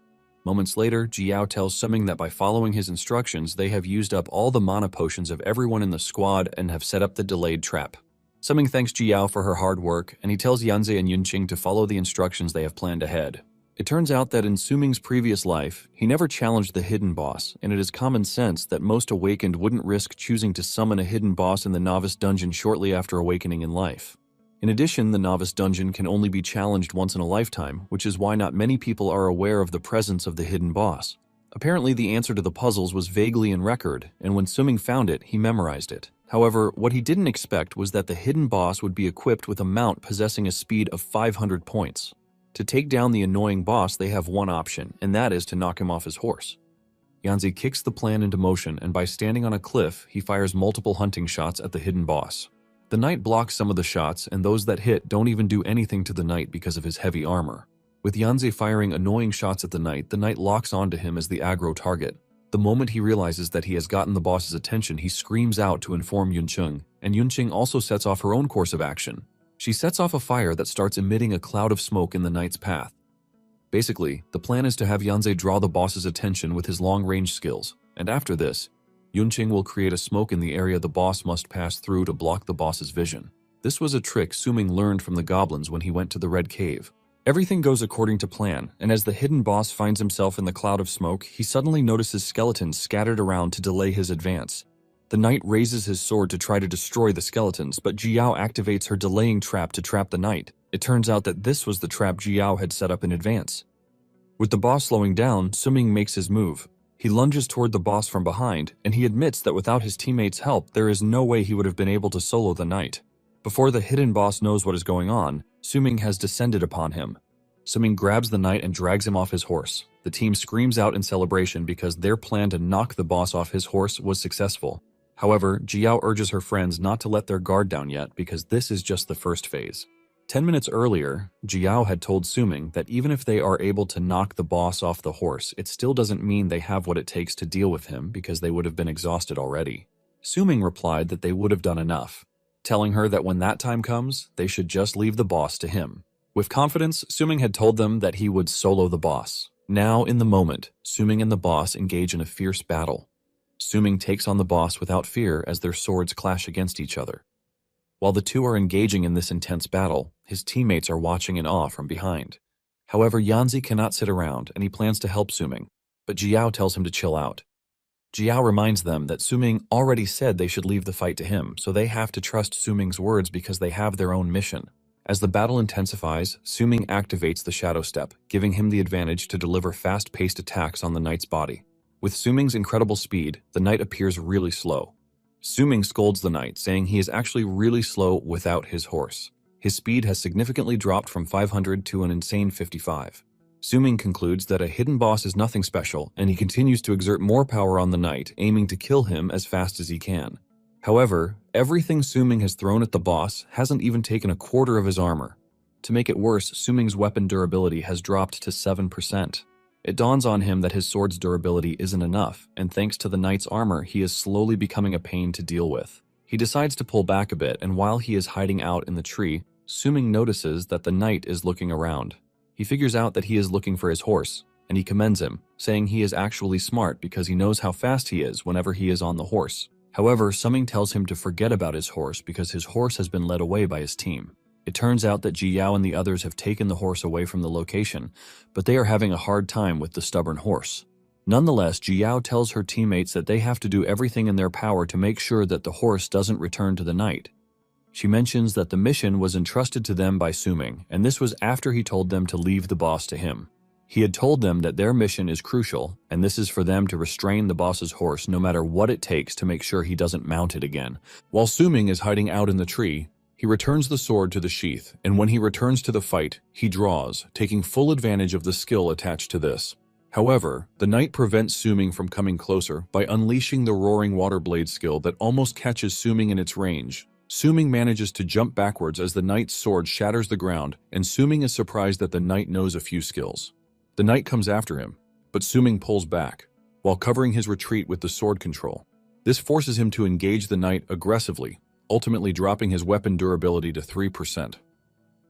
Moments later, Jiao tells Suming that by following his instructions, they have used up all the mana potions of everyone in the squad and have set up the delayed trap. Suming thanks Jiao for her hard work, and he tells Yanze and Yunqing to follow the instructions they have planned ahead. It turns out that in Suming's previous life, he never challenged the hidden boss, and it is common sense that most awakened wouldn't risk choosing to summon a hidden boss in the novice dungeon shortly after awakening in life. In addition, the novice dungeon can only be challenged once in a lifetime, which is why not many people are aware of the presence of the hidden boss. Apparently, the answer to the puzzles was vaguely in record, and when Suming found it, he memorized it. However, what he didn't expect was that the hidden boss would be equipped with a mount possessing a speed of 500 points. To take down the annoying boss, they have one option, and that is to knock him off his horse. Yanze kicks the plan into motion, and by standing on a cliff, he fires multiple hunting shots at the hidden boss. The knight blocks some of the shots, and those that hit don't even do anything to the knight because of his heavy armor. With Yanze firing annoying shots at the knight locks onto him as the aggro target. The moment he realizes that he has gotten the boss's attention, he screams out to inform Yunqing, and Yunqing also sets off her own course of action. She sets off a fire that starts emitting a cloud of smoke in the knight's path. Basically, the plan is to have Yanze draw the boss's attention with his long-range skills, and after this, Yunqing will create a smoke in the area the boss must pass through to block the boss's vision. This was a trick Suming learned from the goblins when he went to the Red Cave. Everything goes according to plan, and as the hidden boss finds himself in the cloud of smoke, he suddenly notices skeletons scattered around to delay his advance. The knight raises his sword to try to destroy the skeletons, but Jiao activates her delaying trap to trap the knight. It turns out that this was the trap Jiao had set up in advance. With the boss slowing down, Suming makes his move. He lunges toward the boss from behind, and he admits that without his teammates' help, there is no way he would have been able to solo the knight. Before the hidden boss knows what is going on, Suming has descended upon him. Suming grabs the knight and drags him off his horse. The team screams out in celebration because their plan to knock the boss off his horse was successful. However, Jiao urges her friends not to let their guard down yet because this is just the first phase. 10 minutes earlier, Jiao had told Suming that even if they are able to knock the boss off the horse, it still doesn't mean they have what it takes to deal with him because they would have been exhausted already. Suming replied that they would have done enough, telling her that when that time comes, they should just leave the boss to him. With confidence, Suming had told them that he would solo the boss. Now, in the moment, Suming and the boss engage in a fierce battle. Suming takes on the boss without fear as their swords clash against each other. While the two are engaging in this intense battle, his teammates are watching in awe from behind. However, Yanze cannot sit around, and he plans to help Suming, but Jiao tells him to chill out. Jiao reminds them that Suming already said they should leave the fight to him, so they have to trust Suming's words because they have their own mission. As the battle intensifies, Suming activates the Shadow Step, giving him the advantage to deliver fast-paced attacks on the knight's body. With Suming's incredible speed, the knight appears really slow. Suming scolds the knight, saying he is actually really slow without his horse. His speed has significantly dropped from 500 to an insane 55. Suming concludes that a hidden boss is nothing special, and he continues to exert more power on the knight, aiming to kill him as fast as he can. However, everything Suming has thrown at the boss hasn't even taken a quarter of his armor. To make it worse, Suming's weapon durability has dropped to 7%. It dawns on him that his sword's durability isn't enough, and thanks to the knight's armor, he is slowly becoming a pain to deal with. He decides to pull back a bit, and while he is hiding out in the tree, Suming notices that the knight is looking around. He figures out that he is looking for his horse, and he commends him, saying he is actually smart because he knows how fast he is whenever he is on the horse. However, Suming tells him to forget about his horse because his horse has been led away by his team. It turns out that Jiao and the others have taken the horse away from the location, but they are having a hard time with the stubborn horse. Nonetheless, Jiao tells her teammates that they have to do everything in their power to make sure that the horse doesn't return to the night. She mentions that the mission was entrusted to them by Suming, and this was after he told them to leave the boss to him. He had told them that their mission is crucial, and this is for them to restrain the boss's horse no matter what it takes to make sure he doesn't mount it again. While Suming is hiding out in the tree, he returns the sword to the sheath, and when he returns to the fight, he draws, taking full advantage of the skill attached to this. However, the knight prevents Suming from coming closer by unleashing the roaring water blade skill that almost catches Suming in its range. Suming manages to jump backwards as the knight's sword shatters the ground, and Suming is surprised that the knight knows a few skills. The knight comes after him, but Suming pulls back, while covering his retreat with the sword control. This forces him to engage the knight aggressively, ultimately dropping his weapon durability to 3%.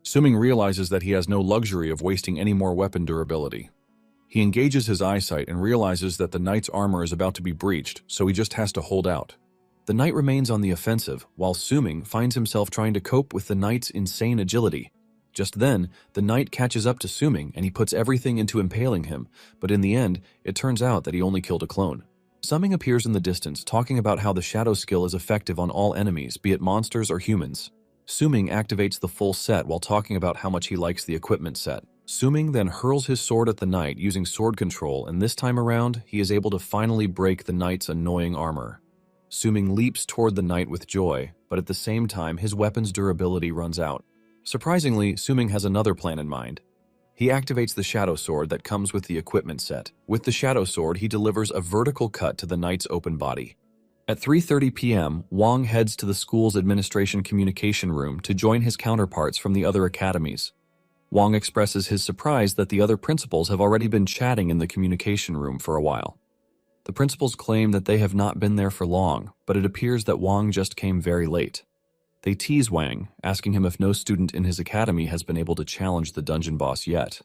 Suming realizes that he has no luxury of wasting any more weapon durability. He engages his eyesight and realizes that the knight's armor is about to be breached, so he just has to hold out. The knight remains on the offensive, while Suming finds himself trying to cope with the knight's insane agility. Just then, the knight catches up to Suming and he puts everything into impaling him, but in the end, it turns out that he only killed a clone. Suming appears in the distance, talking about how the shadow skill is effective on all enemies, be it monsters or humans. Suming activates the full set while talking about how much he likes the equipment set. Suming then hurls his sword at the knight using sword control, and this time around, he is able to finally break the knight's annoying armor. Suming leaps toward the knight with joy, but at the same time, his weapon's durability runs out. Surprisingly, Suming has another plan in mind. He activates the shadow sword that comes with the equipment set. With the shadow sword, he delivers a vertical cut to the knight's open body. At 3:30 p.m., Wang heads to the school's administration communication room to join his counterparts from the other academies. Wang expresses his surprise that the other principals have already been chatting in the communication room for a while. The principals claim that they have not been there for long, but it appears that Wang just came very late. They tease Wang, asking him if no student in his academy has been able to challenge the dungeon boss yet.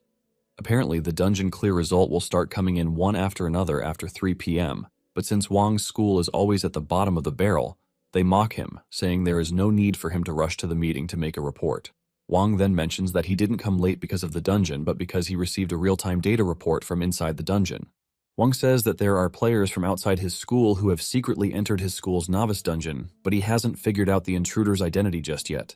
Apparently, the dungeon clear result will start coming in one after another after 3 p.m., but since Wang's school is always at the bottom of the barrel, they mock him, saying there is no need for him to rush to the meeting to make a report. Wang then mentions that he didn't come late because of the dungeon, but because he received a real-time data report from inside the dungeon. Wang says that there are players from outside his school who have secretly entered his school's novice dungeon, but he hasn't figured out the intruder's identity just yet.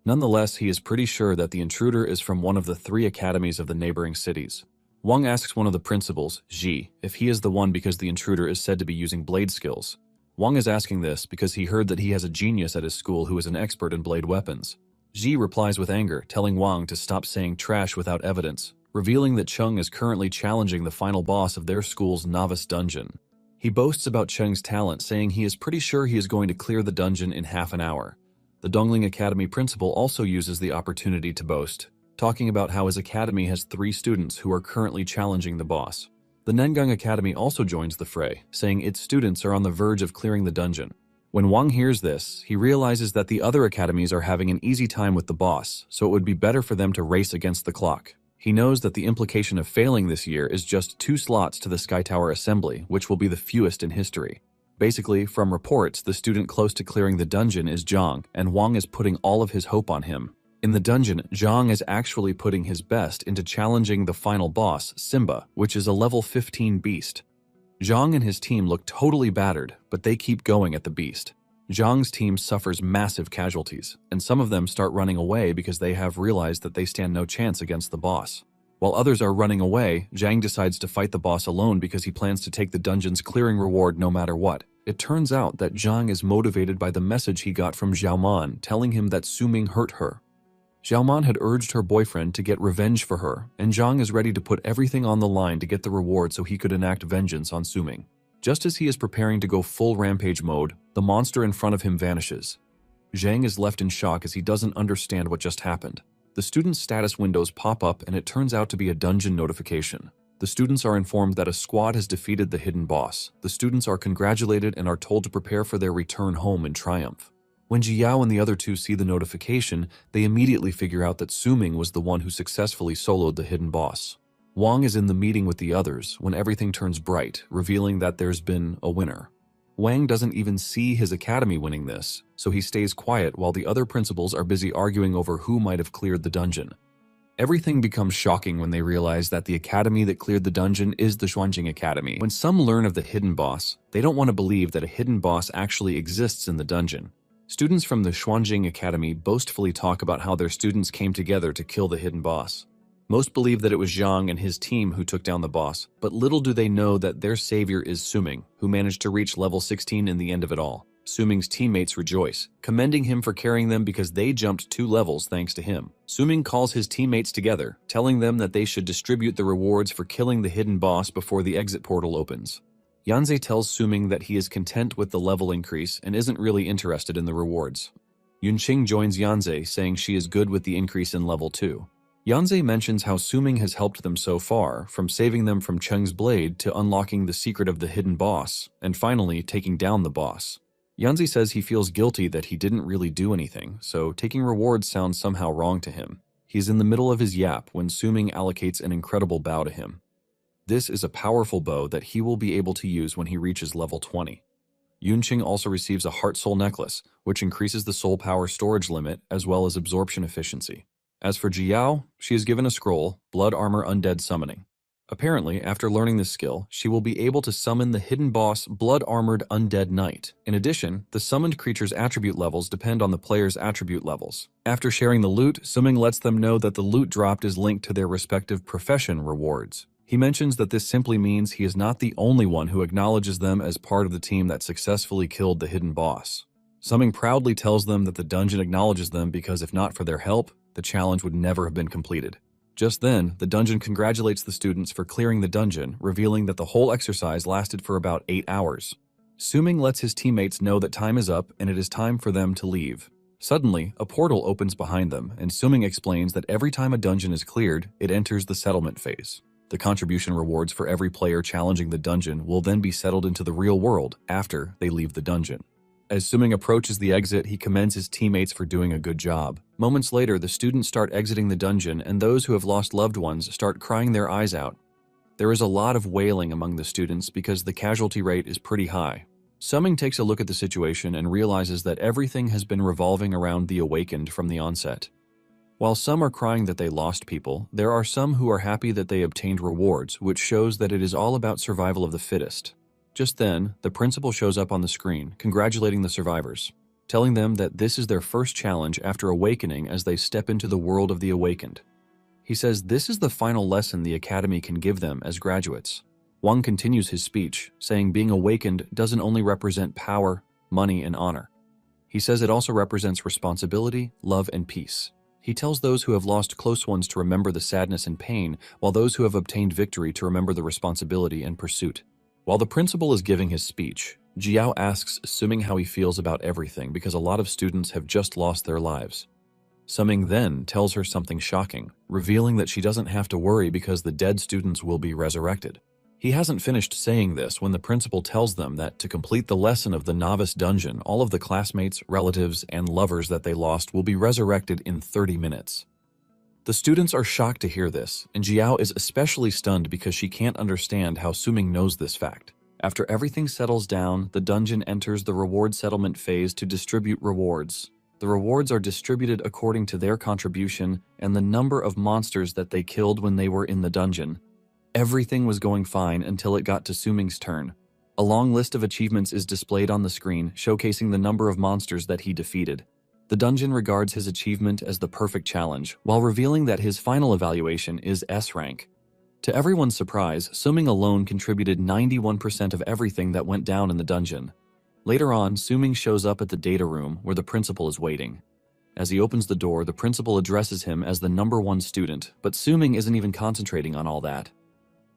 Nonetheless, he is pretty sure that the intruder is from one of the 3 academies of the neighboring cities. Wang asks one of the principals, Ji, if he is the one because the intruder is said to be using blade skills. Wang is asking this because he heard that he has a genius at his school who is an expert in blade weapons. Ji replies with anger, telling Wang to stop saying trash without evidence, revealing that Cheng is currently challenging the final boss of their school's novice dungeon. He boasts about Cheng's talent, saying he is pretty sure he is going to clear the dungeon in half an hour. The Dongling Academy principal also uses the opportunity to boast, talking about how his academy has 3 students who are currently challenging the boss. The Nengang Academy also joins the fray, saying its students are on the verge of clearing the dungeon. When Wang hears this, he realizes that the other academies are having an easy time with the boss, so it would be better for them to race against the clock. He knows that the implication of failing this year is just 2 slots to the Sky Tower Assembly, which will be the fewest in history. Basically, from reports, the student close to clearing the dungeon is Zhang, and Wang is putting all of his hope on him. In the dungeon, Zhang is actually putting his best into challenging the final boss, Simba, which is a level 15 beast. Zhang and his team look totally battered, but they keep going at the beast. Zhang's team suffers massive casualties, and some of them start running away because they have realized that they stand no chance against the boss. While others are running away, Zhang decides to fight the boss alone because he plans to take the dungeon's clearing reward no matter what. It turns out that Zhang is motivated by the message he got from Xiaoman telling him that Suming hurt her. Xiaoman had urged her boyfriend to get revenge for her, and Zhang is ready to put everything on the line to get the reward so he could enact vengeance on Suming. Just as he is preparing to go full rampage mode, the monster in front of him vanishes. Zhang is left in shock as he doesn't understand what just happened. The students' status windows pop up and it turns out to be a dungeon notification. The students are informed that a squad has defeated the hidden boss. The students are congratulated and are told to prepare for their return home in triumph. When Jiao and the other 2 see the notification, they immediately figure out that Suming was the one who successfully soloed the hidden boss. Wang is in the meeting with the others when everything turns bright, revealing that there's been a winner. Wang doesn't even see his academy winning this, so he stays quiet while the other principals are busy arguing over who might have cleared the dungeon. Everything becomes shocking when they realize that the academy that cleared the dungeon is the Xuanjing Academy. When some learn of the hidden boss, they don't want to believe that a hidden boss actually exists in the dungeon. Students from the Xuanjing Academy boastfully talk about how their students came together to kill the hidden boss. Most believe that it was Zhang and his team who took down the boss, but little do they know that their savior is Suming, who managed to reach level 16 in the end of it all. Suming's teammates rejoice, commending him for carrying them because they jumped 2 levels thanks to him. Suming calls his teammates together, telling them that they should distribute the rewards for killing the hidden boss before the exit portal opens. Yanze tells Suming that he is content with the level increase and isn't really interested in the rewards. Yunqing joins Yanze, saying she is good with the increase in level 2. Yanze mentions how Suming has helped them so far, from saving them from Cheng's blade to unlocking the secret of the hidden boss, and finally taking down the boss. Yanzi says he feels guilty that he didn't really do anything, so taking rewards sounds somehow wrong to him. He's in the middle of his yap when Suming allocates an incredible bow to him. This is a powerful bow that he will be able to use when he reaches level 20. Yunqing also receives a heart soul necklace, which increases the soul power storage limit as well as absorption efficiency. As for Jiao, she is given a scroll, Blood Armor Undead Summoning. Apparently, after learning this skill, she will be able to summon the hidden boss Blood-Armored Undead Knight. In addition, the summoned creature's attribute levels depend on the player's attribute levels. After sharing the loot, Suming lets them know that the loot dropped is linked to their respective profession rewards. He mentions that this simply means he is not the only one who acknowledges them as part of the team that successfully killed the hidden boss. Suming proudly tells them that the dungeon acknowledges them because if not for their help, the challenge would never have been completed. Just then, the dungeon congratulates the students for clearing the dungeon, revealing that the whole exercise lasted for about 8 hours. Suming lets his teammates know that time is up and it is time for them to leave. Suddenly, a portal opens behind them, and Suming explains that every time a dungeon is cleared, it enters the settlement phase. The contribution rewards for every player challenging the dungeon will then be settled into the real world after they leave the dungeon. As Suming approaches the exit, he commends his teammates for doing a good job. Moments later, the students start exiting the dungeon, and those who have lost loved ones start crying their eyes out. There is a lot of wailing among the students because the casualty rate is pretty high. Suming takes a look at the situation and realizes that everything has been revolving around the Awakened from the onset. While some are crying that they lost people, there are some who are happy that they obtained rewards, which shows that it is all about survival of the fittest. Just then, the principal shows up on the screen, congratulating the survivors, telling them that this is their first challenge after awakening as they step into the world of the Awakened. He says this is the final lesson the Academy can give them as graduates. Wang continues his speech, saying being awakened doesn't only represent power, money, and honor. He says it also represents responsibility, love, and peace. He tells those who have lost close ones to remember the sadness and pain, while those who have obtained victory to remember the responsibility and pursuit. While the principal is giving his speech, Jiao asks Suming how he feels about everything because a lot of students have just lost their lives. Suming then tells her something shocking, revealing that she doesn't have to worry because the dead students will be resurrected. He hasn't finished saying this when the principal tells them that to complete the lesson of the novice dungeon, all of the classmates, relatives, and lovers that they lost will be resurrected in 30 minutes. The students are shocked to hear this, and Jiao is especially stunned because she can't understand how Suming knows this fact. After everything settles down, the dungeon enters the reward settlement phase to distribute rewards. The rewards are distributed according to their contribution and the number of monsters that they killed when they were in the dungeon. Everything was going fine until it got to Suming's turn. A long list of achievements is displayed on the screen, showcasing the number of monsters that he defeated. The dungeon regards his achievement as the perfect challenge, while revealing that his final evaluation is S rank. To everyone's surprise, Suming alone contributed 91% of everything that went down in the dungeon. Later on, Suming shows up at the data room where the principal is waiting. As he opens the door, the principal addresses him as the #1 student, but Suming isn't even concentrating on all that.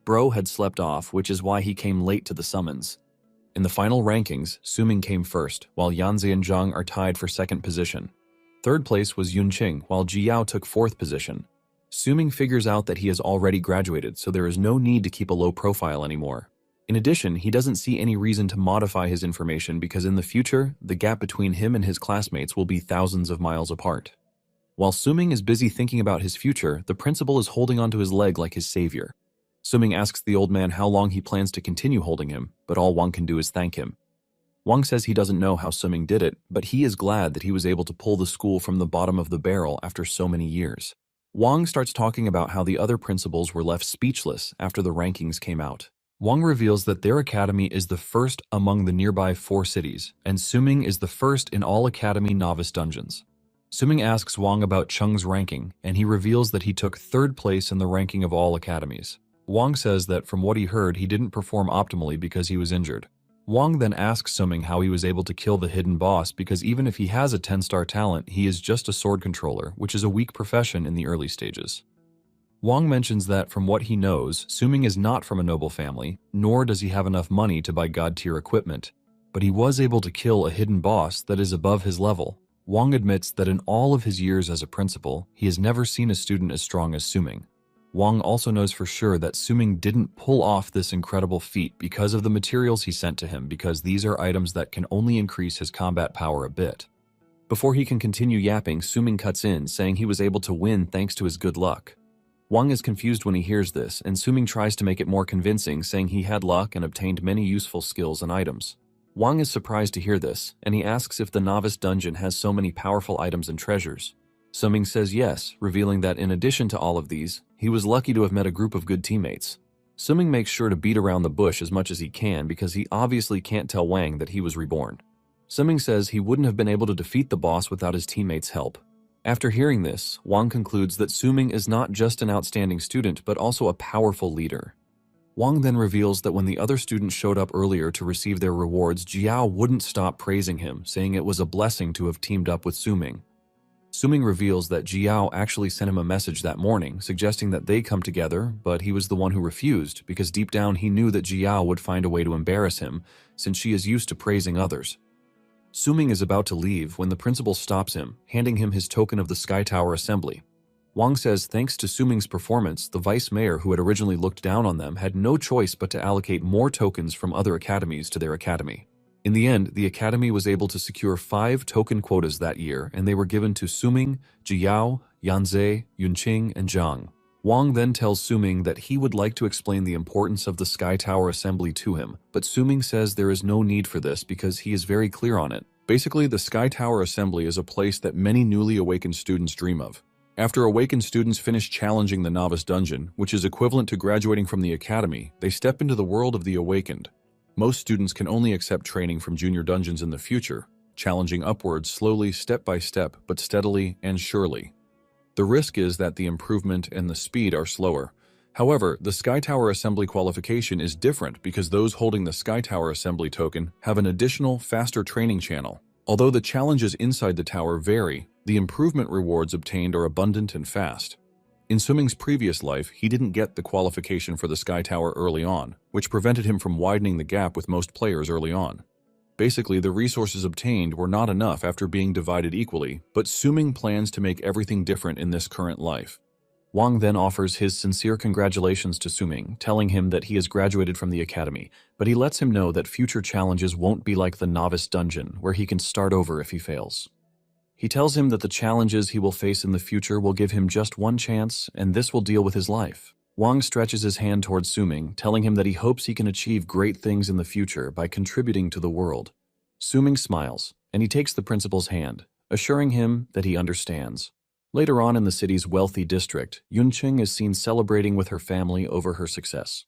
Bro had slept off, which is why he came late to the summons. In the final rankings, Suming came first, while Yanzi and Zhang are tied for second position. Third place was Yunqing, while Jiao took fourth position. Suming figures out that he has already graduated, so there is no need to keep a low profile anymore. In addition, he doesn't see any reason to modify his information because in the future, the gap between him and his classmates will be thousands of miles apart. While Suming is busy thinking about his future, the principal is holding onto his leg like his savior. Suming asks the old man how long he plans to continue holding him, but all Wang can do is thank him. Wang says he doesn't know how Suming did it, but he is glad that he was able to pull the school from the bottom of the barrel after so many years. Wang starts talking about how the other principals were left speechless after the rankings came out. Wang reveals that their academy is the first among the nearby 4 cities, and Suming is the first in all academy novice dungeons. Suming asks Wang about Cheng's ranking, and he reveals that he took 3rd place in the ranking of all academies. Wang says that from what he heard, he didn't perform optimally because he was injured. Wang then asks Suming how he was able to kill the hidden boss because even if he has a 10-star talent, he is just a sword controller, which is a weak profession in the early stages. Wang mentions that from what he knows, Suming is not from a noble family, nor does he have enough money to buy god-tier equipment, but he was able to kill a hidden boss that is above his level. Wang admits that in all of his years as a principal, he has never seen a student as strong as Suming. Wang also knows for sure that Suming didn't pull off this incredible feat because of the materials he sent to him, because these are items that can only increase his combat power a bit. Before he can continue yapping, Suming cuts in, saying he was able to win thanks to his good luck. Wang is confused when he hears this, and Suming tries to make it more convincing, saying he had luck and obtained many useful skills and items. Wang is surprised to hear this, and he asks if the novice dungeon has so many powerful items and treasures. Suming says yes, revealing that in addition to all of these, he was lucky to have met a group of good teammates. Suming makes sure to beat around the bush as much as he can because he obviously can't tell Wang that he was reborn. Suming says he wouldn't have been able to defeat the boss without his teammates' help. After hearing this, Wang concludes that Suming is not just an outstanding student but also a powerful leader. Wang then reveals that when the other students showed up earlier to receive their rewards, Jiao wouldn't stop praising him, saying it was a blessing to have teamed up with Suming. Suming reveals that Jiao actually sent him a message that morning, suggesting that they come together, but he was the one who refused, because deep down he knew that Jiao would find a way to embarrass him, since she is used to praising others. Suming is about to leave when the principal stops him, handing him his token of the Sky Tower Assembly. Wang says thanks to Suming's performance, the vice mayor who had originally looked down on them had no choice but to allocate more tokens from other academies to their academy. In the end, the academy was able to secure 5 token quotas that year, and they were given to Suming, Jiao, Yanzhe, Yunqing, and Zhang. Wang then tells Suming that he would like to explain the importance of the Sky Tower Assembly to him, but Suming says there is no need for this because he is very clear on it. Basically, the Sky Tower Assembly is a place that many newly awakened students dream of. After awakened students finish challenging the novice dungeon, which is equivalent to graduating from the academy, they step into the world of the awakened. Most students can only accept training from junior dungeons in the future, challenging upwards slowly, step by step, but steadily and surely. The risk is that the improvement and the speed are slower. However, the Sky Tower Assembly qualification is different because those holding the Sky Tower Assembly token have an additional, faster training channel. Although the challenges inside the tower vary, the improvement rewards obtained are abundant and fast. In Suming's previous life, he didn't get the qualification for the Sky Tower early on, which prevented him from widening the gap with most players early on. Basically, the resources obtained were not enough after being divided equally, but Suming plans to make everything different in this current life. Wang then offers his sincere congratulations to Suming, telling him that he has graduated from the academy, but he lets him know that future challenges won't be like the novice dungeon, where he can start over if he fails. He tells him that the challenges he will face in the future will give him just one chance, and this will deal with his life. Wang stretches his hand towards Suming, telling him that he hopes he can achieve great things in the future by contributing to the world. Suming smiles, and he takes the principal's hand, assuring him that he understands. Later on in the city's wealthy district, Yunqing is seen celebrating with her family over her success.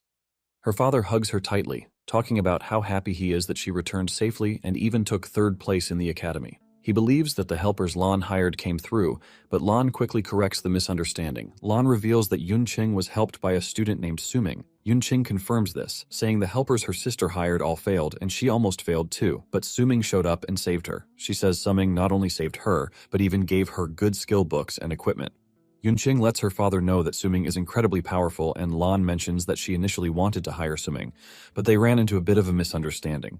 Her father hugs her tightly, talking about how happy he is that she returned safely and even took 3rd place in the academy. He believes that the helpers Lan hired came through, but Lan quickly corrects the misunderstanding. Lan reveals that Yunqing was helped by a student named Suming. Yunqing confirms this, saying the helpers her sister hired all failed, and she almost failed too, but Suming showed up and saved her. She says Suming not only saved her, but even gave her good skill books and equipment. Yunqing lets her father know that Suming is incredibly powerful, and Lan mentions that she initially wanted to hire Suming, but they ran into a bit of a misunderstanding.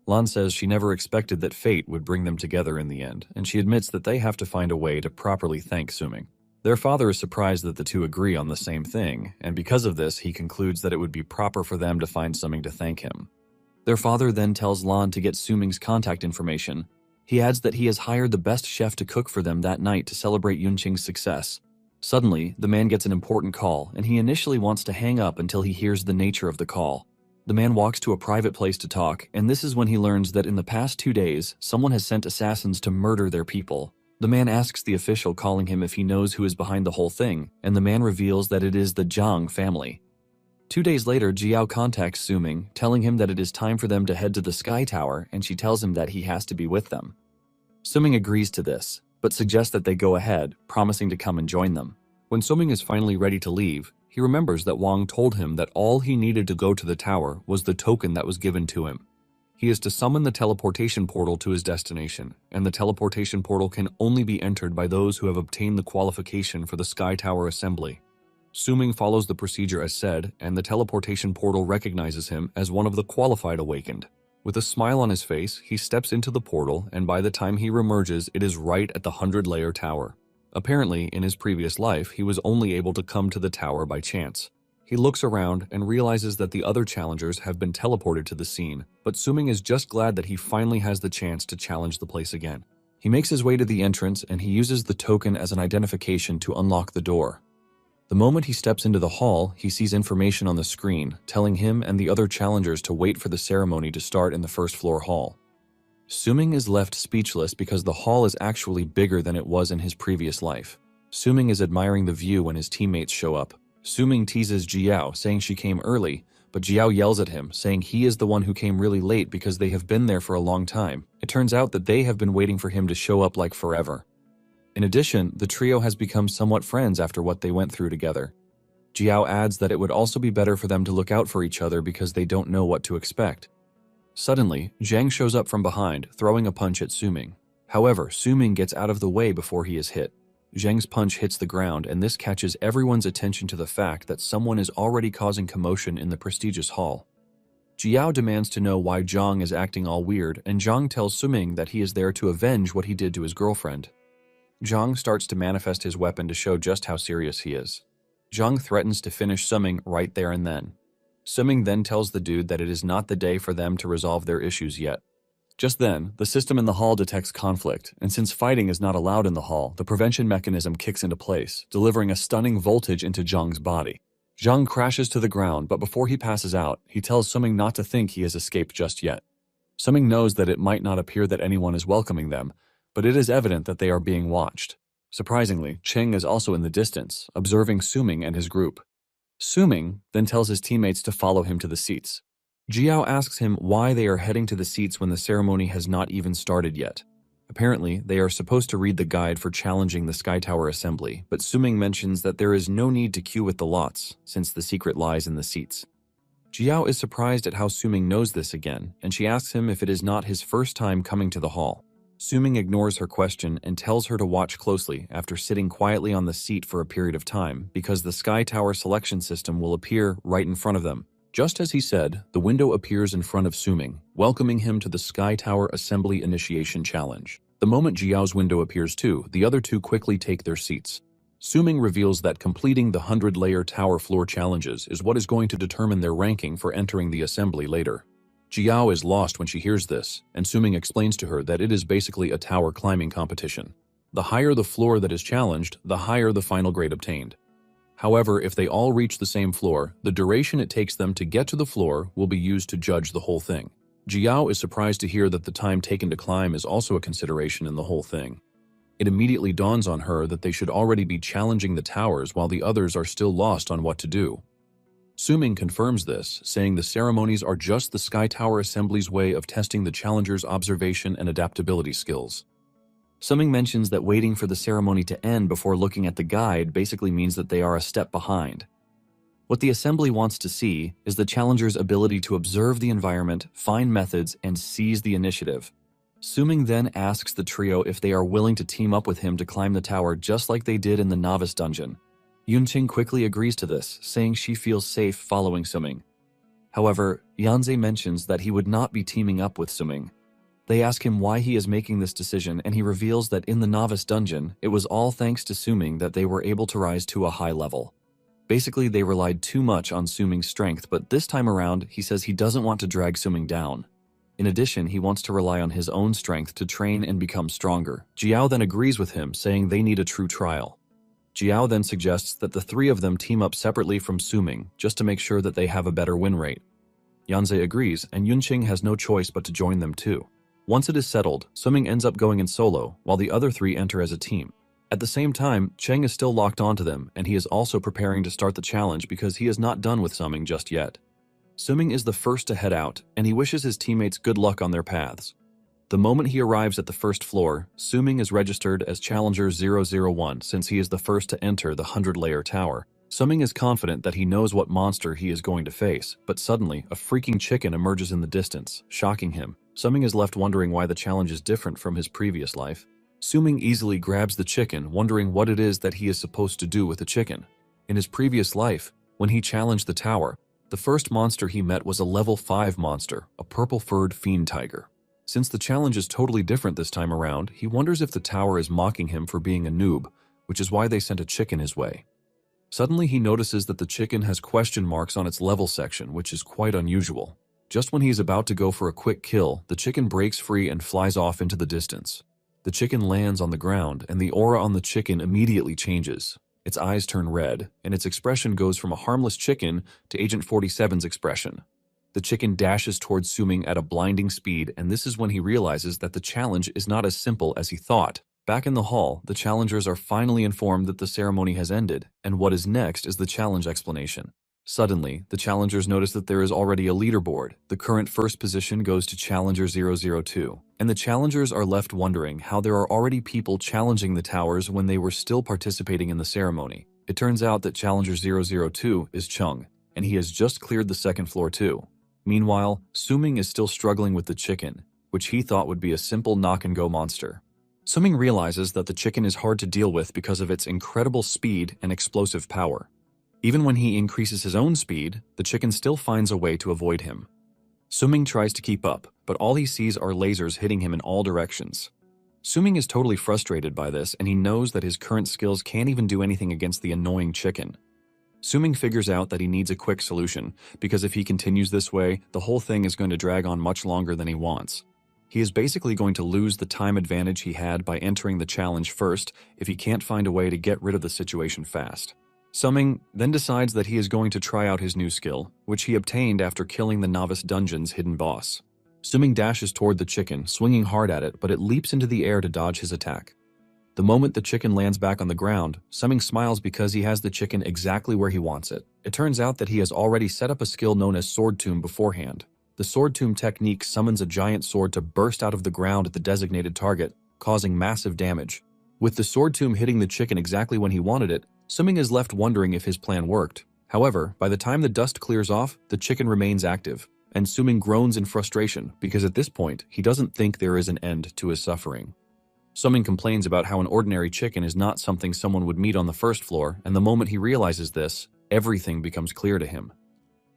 Lan says she never expected that fate would bring them together in the end, and she admits that they have to find a way to properly thank Suming. Their father is surprised that the two agree on the same thing, and because of this, he concludes that it would be proper for them to find something to thank him. Their father then tells Lan to get Suming's contact information. He adds that he has hired the best chef to cook for them that night to celebrate Yunqing's success. Suddenly, the man gets an important call, and he initially wants to hang up until he hears the nature of the call. The man walks to a private place to talk, and this is when he learns that in the past 2 days, someone has sent assassins to murder their people. The man asks the official calling him if he knows who is behind the whole thing, and the man reveals that it is the Zhang family. 2 days later, Jiao contacts Suming, telling him that it is time for them to head to the Sky Tower, and she tells him that he has to be with them. Suming agrees to this, but suggests that they go ahead, promising to come and join them. When Suming is finally ready to leave, he remembers that Wang told him that all he needed to go to the tower was the token that was given to him. He is to summon the teleportation portal to his destination, and the teleportation portal can only be entered by those who have obtained the qualification for the Sky Tower Assembly. Suming follows the procedure as said, and the teleportation portal recognizes him as one of the qualified awakened. With a smile on his face, he steps into the portal, and by the time he reemerges, it is right at the 100-layer tower. Apparently, in his previous life, he was only able to come to the tower by chance. He looks around and realizes that the other challengers have been teleported to the scene, but Suming is just glad that he finally has the chance to challenge the place again. He makes his way to the entrance and he uses the token as an identification to unlock the door. The moment he steps into the hall, he sees information on the screen, telling him and the other challengers to wait for the ceremony to start in the first floor hall. Suming is left speechless because the hall is actually bigger than it was in his previous life. Suming is admiring the view when his teammates show up. Suming teases Jiao, saying she came early, but Jiao yells at him, saying he is the one who came really late because they have been there for a long time. It turns out that they have been waiting for him to show up like forever. In addition, the trio has become somewhat friends after what they went through together. Jiao adds that it would also be better for them to look out for each other because they don't know what to expect. Suddenly, Zhang shows up from behind, throwing a punch at Suming. However, Suming gets out of the way before he is hit. Zhang's punch hits the ground, and this catches everyone's attention to the fact that someone is already causing commotion in the prestigious hall. Jiao demands to know why Zhang is acting all weird, and Zhang tells Suming that he is there to avenge what he did to his girlfriend. Zhang starts to manifest his weapon to show just how serious he is. Zhang threatens to finish Suming right there and then. Suming then tells the dude that it is not the day for them to resolve their issues yet. Just then, the system in the hall detects conflict, and since fighting is not allowed in the hall, the prevention mechanism kicks into place, delivering a stunning voltage into Zhang's body. Zhang crashes to the ground, but before he passes out, he tells Suming not to think he has escaped just yet. Suming knows that it might not appear that anyone is welcoming them, but it is evident that they are being watched. Surprisingly, Cheng is also in the distance, observing Suming and his group. Suming then tells his teammates to follow him to the seats. Jiao asks him why they are heading to the seats when the ceremony has not even started yet. Apparently, they are supposed to read the guide for challenging the Sky Tower Assembly, but Suming mentions that there is no need to queue with the lots, since the secret lies in the seats. Jiao is surprised at how Suming knows this again, and she asks him if it is not his first time coming to the hall. Suming ignores her question and tells her to watch closely after sitting quietly on the seat for a period of time, because the Sky Tower selection system will appear right in front of them. Just as he said, the window appears in front of Suming, welcoming him to the Sky Tower Assembly Initiation Challenge. The moment Jiao's window appears too, the other two quickly take their seats. Suming reveals that completing the 100-layer tower floor challenges is what is going to determine their ranking for entering the assembly later. Jiao is lost when she hears this, and Suming explains to her that it is basically a tower climbing competition. The higher the floor that is challenged, the higher the final grade obtained. However, if they all reach the same floor, the duration it takes them to get to the floor will be used to judge the whole thing. Jiao is surprised to hear that the time taken to climb is also a consideration in the whole thing. It immediately dawns on her that they should already be challenging the towers while the others are still lost on what to do. Suming confirms this, saying the ceremonies are just the Sky Tower Assembly's way of testing the challengers' observation and adaptability skills. Suming mentions that waiting for the ceremony to end before looking at the guide basically means that they are a step behind. What the assembly wants to see is the challenger's ability to observe the environment, find methods, and seize the initiative. Suming then asks the trio if they are willing to team up with him to climb the tower just like they did in the novice dungeon. Yunqing quickly agrees to this, saying she feels safe following Suming. However, Yanze mentions that he would not be teaming up with Suming. They ask him why he is making this decision, and he reveals that in the novice dungeon, it was all thanks to Suming that they were able to rise to a high level. Basically, they relied too much on Suming's strength, but this time around, he says he doesn't want to drag Suming down. In addition, he wants to rely on his own strength to train and become stronger. Jiao then agrees with him, saying they need a true trial. Jiao then suggests that the three of them team up separately from Suming, just to make sure that they have a better win rate. Yanze agrees, and Yunqing has no choice but to join them too. Once it is settled, Suming ends up going in solo, while the other three enter as a team. At the same time, Cheng is still locked onto them, and he is also preparing to start the challenge because he is not done with Suming just yet. Suming is the first to head out, and he wishes his teammates good luck on their paths. The moment he arrives at the first floor, Suming is registered as Challenger 001 since he is the first to enter the 100-layer tower. Suming is confident that he knows what monster he is going to face, but suddenly, a freaking chicken emerges in the distance, shocking him. Suming is left wondering why the challenge is different from his previous life. Suming easily grabs the chicken, wondering what it is that he is supposed to do with the chicken. In his previous life, when he challenged the tower, the first monster he met was a level 5 monster, a purple-furred fiend tiger. Since the challenge is totally different this time around, he wonders if the tower is mocking him for being a noob, which is why they sent a chicken his way. Suddenly he notices that the chicken has question marks on its level section, which is quite unusual. Just when he is about to go for a quick kill, the chicken breaks free and flies off into the distance. The chicken lands on the ground, and the aura on the chicken immediately changes. Its eyes turn red, and its expression goes from a harmless chicken to Agent 47's expression. The chicken dashes towards Suming at a blinding speed, and this is when he realizes that the challenge is not as simple as he thought. Back in the hall, the challengers are finally informed that the ceremony has ended, and what is next is the challenge explanation. Suddenly, the challengers notice that there is already a leaderboard. The current first position goes to Challenger 002, and the challengers are left wondering how there are already people challenging the towers when they were still participating in the ceremony. It turns out that Challenger 002 is Chung, and he has just cleared the second floor too. Meanwhile, Suming is still struggling with the chicken, which he thought would be a simple knock-and-go monster. Suming realizes that the chicken is hard to deal with because of its incredible speed and explosive power. Even when he increases his own speed, the chicken still finds a way to avoid him. Suming tries to keep up, but all he sees are lasers hitting him in all directions. Suming is totally frustrated by this, and he knows that his current skills can't even do anything against the annoying chicken. Suming figures out that he needs a quick solution, because if he continues this way, the whole thing is going to drag on much longer than he wants. He is basically going to lose the time advantage he had by entering the challenge first if he can't find a way to get rid of the situation fast. Suming then decides that he is going to try out his new skill, which he obtained after killing the Novice Dungeon's hidden boss. Suming dashes toward the chicken, swinging hard at it, but it leaps into the air to dodge his attack. The moment the chicken lands back on the ground, Suming smiles because he has the chicken exactly where he wants it. It turns out that he has already set up a skill known as Sword Tomb beforehand. The Sword Tomb technique summons a giant sword to burst out of the ground at the designated target, causing massive damage. With the Sword Tomb hitting the chicken exactly when he wanted it, Suming is left wondering if his plan worked. However, by the time the dust clears off, the chicken remains active, and Suming groans in frustration because at this point, he doesn't think there is an end to his suffering. Suming complains about how an ordinary chicken is not something someone would meet on the first floor, and the moment he realizes this, everything becomes clear to him.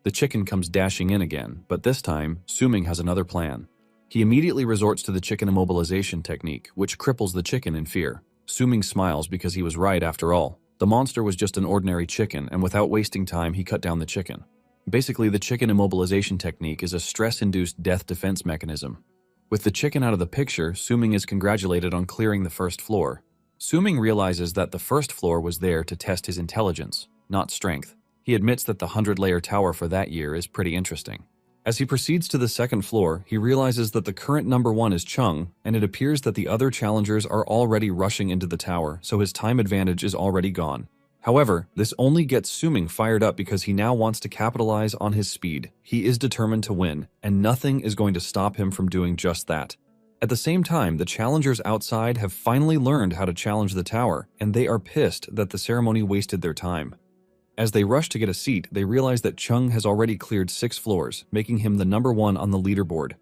The chicken comes dashing in again, but this time, Suming has another plan. He immediately resorts to the chicken immobilization technique, which cripples the chicken in fear. Suming smiles because he was right after all. The monster was just an ordinary chicken, and without wasting time, he cut down the chicken. Basically, the chicken immobilization technique is a stress-induced death defense mechanism. With the chicken out of the picture, Suming is congratulated on clearing the first floor. Suming realizes that the first floor was there to test his intelligence, not strength. He admits that the 100-layer tower for that year is pretty interesting. As he proceeds to the second floor, he realizes that the current number 1 is Chung, and it appears that the other challengers are already rushing into the tower, so his time advantage is already gone. However, this only gets Suming fired up because he now wants to capitalize on his speed. He is determined to win, and nothing is going to stop him from doing just that. At the same time, the challengers outside have finally learned how to challenge the tower, and they are pissed that the ceremony wasted their time. As they rush to get a seat, they realize that Chung has already cleared 6 floors, making him the number 1 on the leaderboard.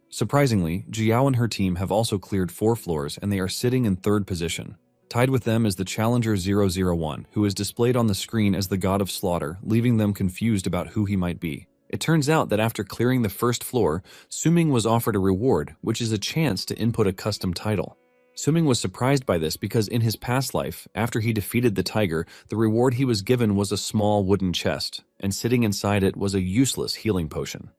Surprisingly, Jiao and her team have also cleared 4 floors, and they are sitting in 3rd position. Tied with them is the Challenger 001, who is displayed on the screen as the God of Slaughter, leaving them confused about who he might be. It turns out that after clearing the first floor, Suming was offered a reward, which is a chance to input a custom title. Suming was surprised by this because in his past life, after he defeated the tiger, the reward he was given was a small wooden chest, and sitting inside it was a useless healing potion.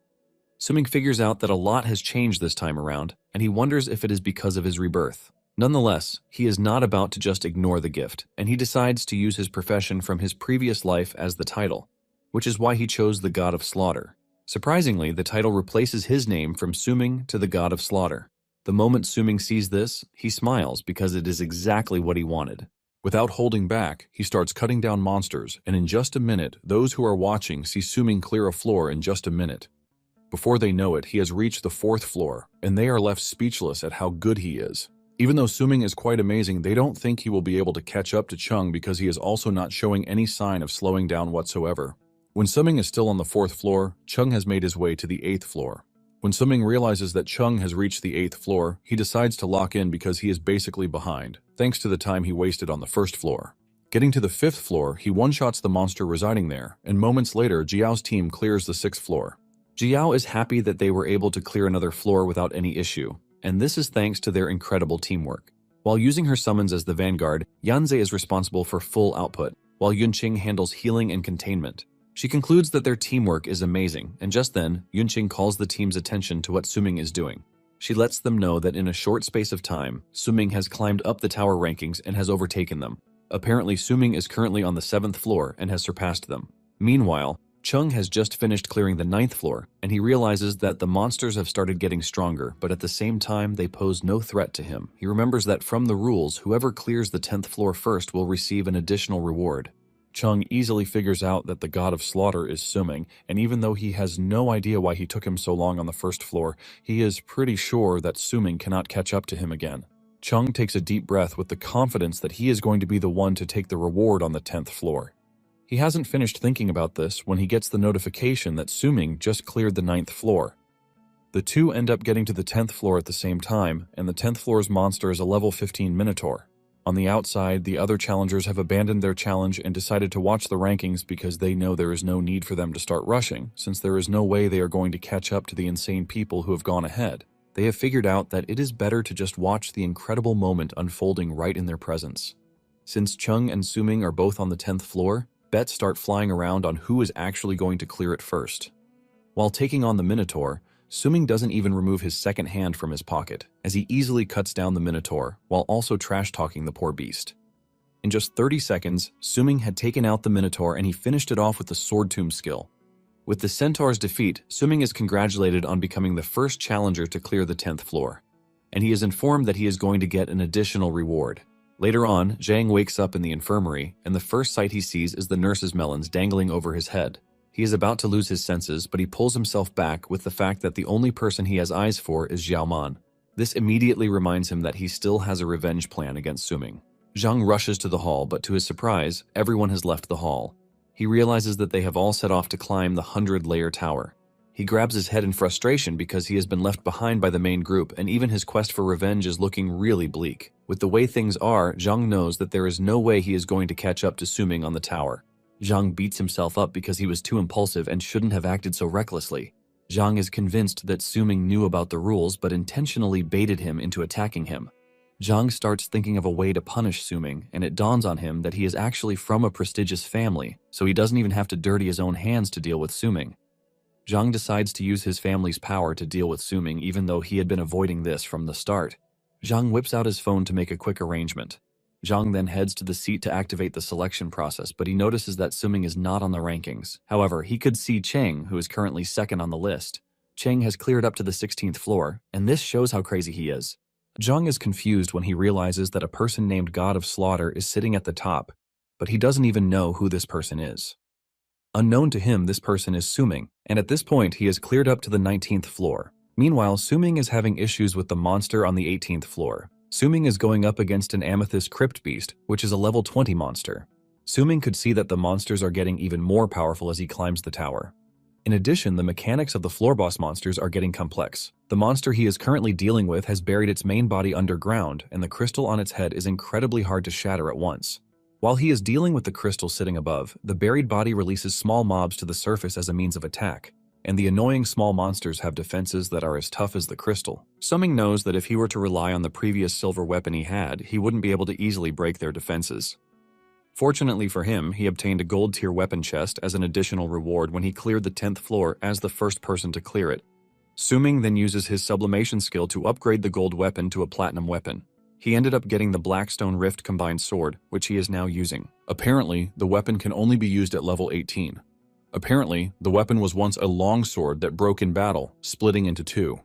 Suming figures out that a lot has changed this time around, and he wonders if it is because of his rebirth. Nonetheless, he is not about to just ignore the gift, and he decides to use his profession from his previous life as the title, which is why he chose the God of Slaughter. Surprisingly, the title replaces his name from Suming to the God of Slaughter. The moment Suming sees this, he smiles because it is exactly what he wanted. Without holding back, he starts cutting down monsters, and in just a minute, those who are watching see Suming clear a floor in just a minute. Before they know it, he has reached the 4th floor, and they are left speechless at how good he is. Even though Suming is quite amazing, they don't think he will be able to catch up to Chung because he is also not showing any sign of slowing down whatsoever. When Suming is still on the 4th floor, Chung has made his way to the 8th floor. When Suming realizes that Chung has reached the 8th floor, he decides to lock in because he is basically behind, thanks to the time he wasted on the 1st floor. Getting to the 5th floor, he one-shots the monster residing there, and moments later, Jiao's team clears the 6th floor. Jiao is happy that they were able to clear another floor without any issue, and this is thanks to their incredible teamwork. While using her summons as the vanguard, Yanze is responsible for full output, while Yunqing handles healing and containment. She concludes that their teamwork is amazing, and just then, Yunqing calls the team's attention to what Suming is doing. She lets them know that in a short space of time, Suming has climbed up the tower rankings and has overtaken them. Apparently, Suming is currently on the 7th floor and has surpassed them. Meanwhile, Chung has just finished clearing the 9th floor, and he realizes that the monsters have started getting stronger, but at the same time, they pose no threat to him. He remembers that from the rules, whoever clears the 10th floor first will receive an additional reward. Chung easily figures out that the god of slaughter is Suming, and even though he has no idea why he took him so long on the 1st floor, he is pretty sure that Suming cannot catch up to him again. Chung takes a deep breath with the confidence that he is going to be the one to take the reward on the 10th floor. He hasn't finished thinking about this when he gets the notification that Suming just cleared the 9th floor. The two end up getting to the 10th floor at the same time, and the 10th floor's monster is a level 15 Minotaur. On the outside, the other challengers have abandoned their challenge and decided to watch the rankings because they know there is no need for them to start rushing, since there is no way they are going to catch up to the insane people who have gone ahead. They have figured out that it is better to just watch the incredible moment unfolding right in their presence. Since Chung and Suming are both on the 10th floor, bets start flying around on who is actually going to clear it first. While taking on the Minotaur, Suming doesn't even remove his second hand from his pocket, as he easily cuts down the Minotaur while also trash-talking the poor beast. In just 30 seconds, Suming had taken out the Minotaur and he finished it off with the Sword Tomb skill. With the Centaur's defeat, Suming is congratulated on becoming the first challenger to clear the 10th floor, and he is informed that he is going to get an additional reward. Later on, Zhang wakes up in the infirmary, and the first sight he sees is the nurse's melons dangling over his head. He is about to lose his senses, but he pulls himself back with the fact that the only person he has eyes for is Xiaoman. This immediately reminds him that he still has a revenge plan against Suming. Zhang rushes to the hall, but to his surprise, everyone has left the hall. He realizes that they have all set off to climb the 100-layer tower. He grabs his head in frustration because he has been left behind by the main group, and even his quest for revenge is looking really bleak. With the way things are, Zhang knows that there is no way he is going to catch up to Suming on the tower. Zhang beats himself up because he was too impulsive and shouldn't have acted so recklessly. Zhang is convinced that Suming knew about the rules but intentionally baited him into attacking him. Zhang starts thinking of a way to punish Suming, and it dawns on him that he is actually from a prestigious family, so he doesn't even have to dirty his own hands to deal with Suming. Zhang decides to use his family's power to deal with Suming even though he had been avoiding this from the start. Zhang whips out his phone to make a quick arrangement. Zhang then heads to the seat to activate the selection process, but he notices that Suming is not on the rankings. However, he could see Cheng, who is currently second on the list. Cheng has cleared up to the 16th floor, and this shows how crazy he is. Zhang is confused when he realizes that a person named God of Slaughter is sitting at the top, but he doesn't even know who this person is. Unknown to him, this person is Suming, and at this point he has cleared up to the 19th floor. Meanwhile, Suming is having issues with the monster on the 18th floor. Suming is going up against an amethyst crypt beast, which is a level 20 monster. Suming could see that the monsters are getting even more powerful as he climbs the tower. In addition, the mechanics of the floor boss monsters are getting complex. The monster he is currently dealing with has buried its main body underground, and the crystal on its head is incredibly hard to shatter at once. While he is dealing with the crystal sitting above, the buried body releases small mobs to the surface as a means of attack, and the annoying small monsters have defenses that are as tough as the crystal. Suming knows that if he were to rely on the previous silver weapon he had, he wouldn't be able to easily break their defenses. Fortunately for him, he obtained a gold tier weapon chest as an additional reward when he cleared the 10th floor as the first person to clear it. Suming then uses his sublimation skill to upgrade the gold weapon to a platinum weapon. He ended up getting the Blackstone Rift combined sword, which he is now using. Apparently, the weapon can only be used at level 18. Apparently, the weapon was once a long sword that broke in battle, splitting into two.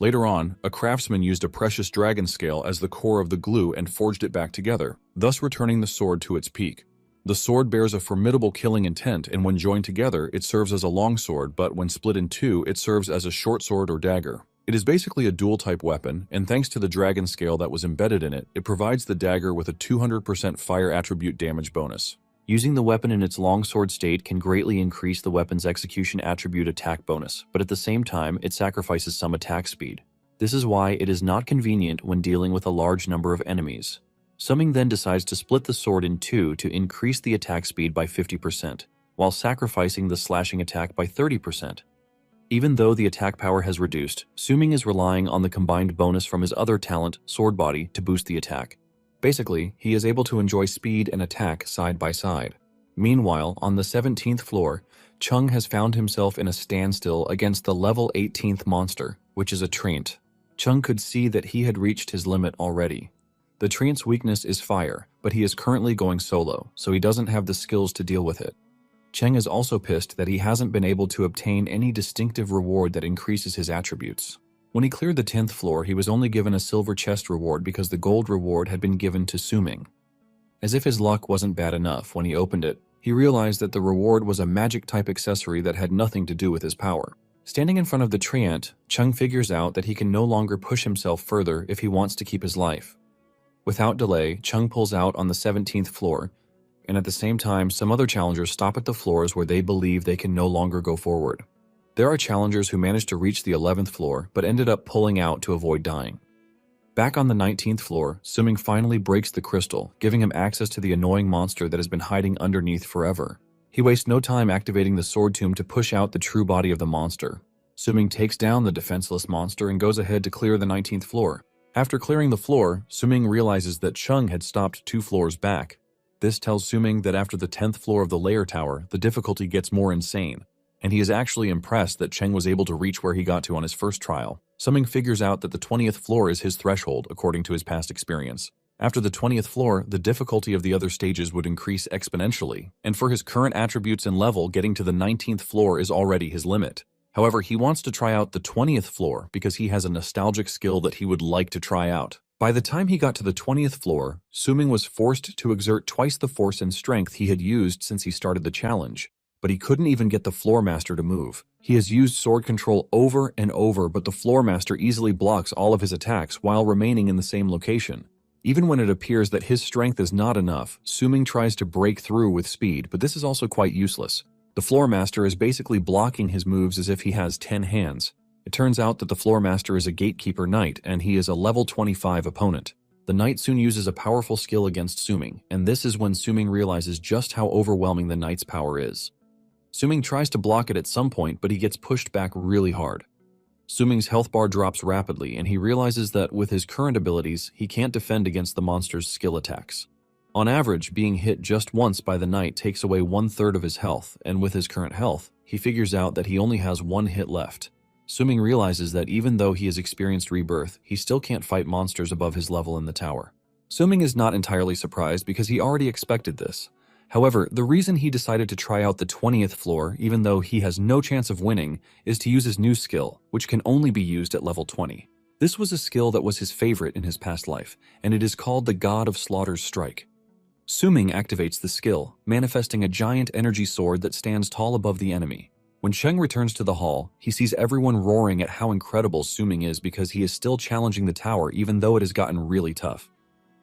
Later on, a craftsman used a precious dragon scale as the core of the glue and forged it back together, thus returning the sword to its peak. The sword bears a formidable killing intent, and when joined together, it serves as a long sword, but when split in two, it serves as a short sword or dagger. It is basically a dual-type weapon, and thanks to the dragon scale that was embedded in it, it provides the dagger with a 200% fire attribute damage bonus. Using the weapon in its longsword state can greatly increase the weapon's execution attribute attack bonus, but at the same time, it sacrifices some attack speed. This is why it is not convenient when dealing with a large number of enemies. Summing then decides to split the sword in two to increase the attack speed by 50%, while sacrificing the slashing attack by 30%. Even though the attack power has reduced, Summing is relying on the combined bonus from his other talent, Sword Body, to boost the attack. Basically, he is able to enjoy speed and attack side by side. Meanwhile, on the 17th floor, Chung has found himself in a standstill against the level 18th monster, which is a treant. Chung could see that he had reached his limit already. The treant's weakness is fire, but he is currently going solo, so he doesn't have the skills to deal with it. Cheng is also pissed that he hasn't been able to obtain any distinctive reward that increases his attributes. When he cleared the 10th floor, he was only given a silver chest reward because the gold reward had been given to Summing. As if his luck wasn't bad enough, when he opened it, he realized that the reward was a magic-type accessory that had nothing to do with his power. Standing in front of the treant, Chung figures out that he can no longer push himself further if he wants to keep his life. Without delay, Chung pulls out on the 17th floor, and at the same time, some other challengers stop at the floors where they believe they can no longer go forward. There are challengers who managed to reach the 11th floor, but ended up pulling out to avoid dying. Back on the 19th floor, Summing finally breaks the crystal, giving him access to the annoying monster that has been hiding underneath forever. He wastes no time activating the sword tomb to push out the true body of the monster. Summing takes down the defenseless monster and goes ahead to clear the 19th floor. After clearing the floor, Summing realizes that Chung had stopped 2 floors back. This tells Summing that after the 10th floor of the layer tower, the difficulty gets more insane, and he is actually impressed that Cheng was able to reach where he got to on his first trial. Summing figures out that the 20th floor is his threshold, according to his past experience. After the 20th floor, the difficulty of the other stages would increase exponentially, and for his current attributes and level, getting to the 19th floor is already his limit. However, he wants to try out the 20th floor because he has a nostalgic skill that he would like to try out. By the time he got to the 20th floor, Summing was forced to exert twice the force and strength he had used since he started the challenge, but he couldn't even get the floor master to move. He has used sword control over and over, but the floor master easily blocks all of his attacks while remaining in the same location. Even when it appears that his strength is not enough, Summing tries to break through with speed, but this is also quite useless. The floor master is basically blocking his moves as if he has 10 hands. It turns out that the floor master is a gatekeeper knight, and he is a level 25 opponent. The knight soon uses a powerful skill against Summing, and this is when Summing realizes just how overwhelming the knight's power is. Summing tries to block it at some point, but he gets pushed back really hard. Summing's health bar drops rapidly, and he realizes that with his current abilities, he can't defend against the monster's skill attacks. On average, being hit just once by the knight takes away 1/3 of his health, and with his current health, he figures out that he only has 1 hit left. Summing realizes that even though he has experienced rebirth, he still can't fight monsters above his level in the tower. Summing is not entirely surprised because he already expected this. However, the reason he decided to try out the 20th floor, even though he has no chance of winning, is to use his new skill, which can only be used at level 20. This was a skill that was his favorite in his past life, and it is called the God of Slaughter's Strike. Summing activates the skill, manifesting a giant energy sword that stands tall above the enemy. When Cheng returns to the hall, he sees everyone roaring at how incredible Summing is because he is still challenging the tower even though it has gotten really tough.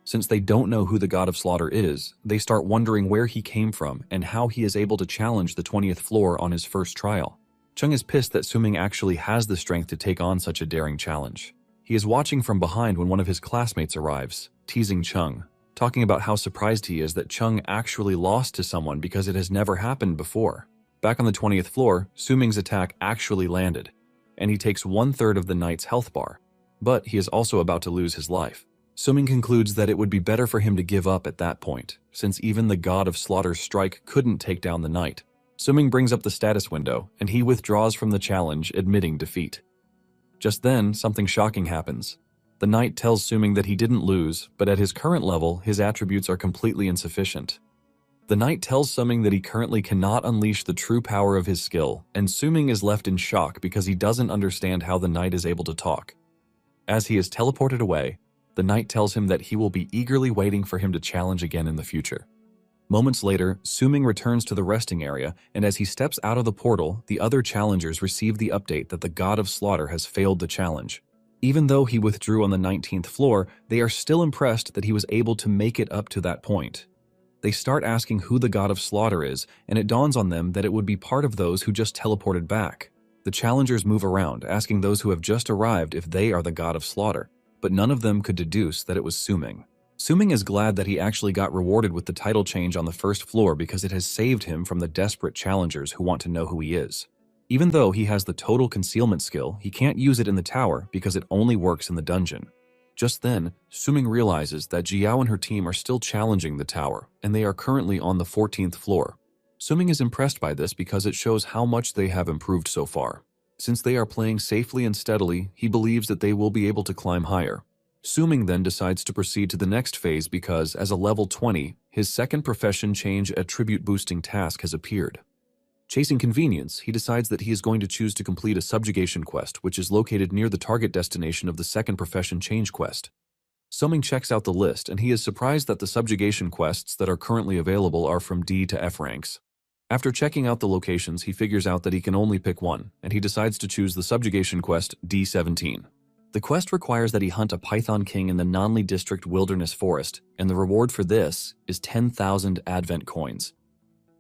Since they don't know who the God of Slaughter is, they start wondering where he came from and how he is able to challenge the 20th floor on his first trial. Cheng is pissed that Summing actually has the strength to take on such a daring challenge. He is watching from behind when one of his classmates arrives, teasing Cheng, talking about how surprised he is that Cheng actually lost to someone because it has never happened before. Back on the 20th floor, Summing's attack actually landed, and he takes 1/3 of the knight's health bar, but he is also about to lose his life. Summing concludes that it would be better for him to give up at that point, since even the God of Slaughter's strike couldn't take down the knight. Summing brings up the status window, and he withdraws from the challenge, admitting defeat. Just then, something shocking happens. The knight tells Summing that he didn't lose, but at his current level, his attributes are completely insufficient. The knight tells Summing that he currently cannot unleash the true power of his skill, and Summing is left in shock because he doesn't understand how the knight is able to talk. As he is teleported away, the knight tells him that he will be eagerly waiting for him to challenge again in the future. Moments later, Suming returns to the resting area, and as he steps out of the portal, the other challengers receive the update that the God of Slaughter has failed the challenge. Even though he withdrew on the 19th floor, they are still impressed that he was able to make it up to that point. They start asking who the God of Slaughter is, and it dawns on them that it would be part of those who just teleported back. The challengers move around, asking those who have just arrived if they are the God of Slaughter, but none of them could deduce that it was Suming. Suming is glad that he actually got rewarded with the title change on the first floor because it has saved him from the desperate challengers who want to know who he is. Even though he has the total concealment skill, he can't use it in the tower because it only works in the dungeon. Just then, Suming realizes that Jiao and her team are still challenging the tower, and they are currently on the 14th floor. Suming is impressed by this because it shows how much they have improved so far. Since they are playing safely and steadily, he believes that they will be able to climb higher. Suming then decides to proceed to the next phase because, as a level 20, his second profession change attribute boosting task has appeared. Chasing convenience, he decides that he is going to choose to complete a subjugation quest, which is located near the target destination of the second profession change quest. Suming checks out the list, and he is surprised that the subjugation quests that are currently available are from D to F ranks. After checking out the locations, he figures out that he can only pick one, and he decides to choose the subjugation quest D17. The quest requires that he hunt a python king in the Nanli District Wilderness Forest, and the reward for this is 10,000 Advent coins.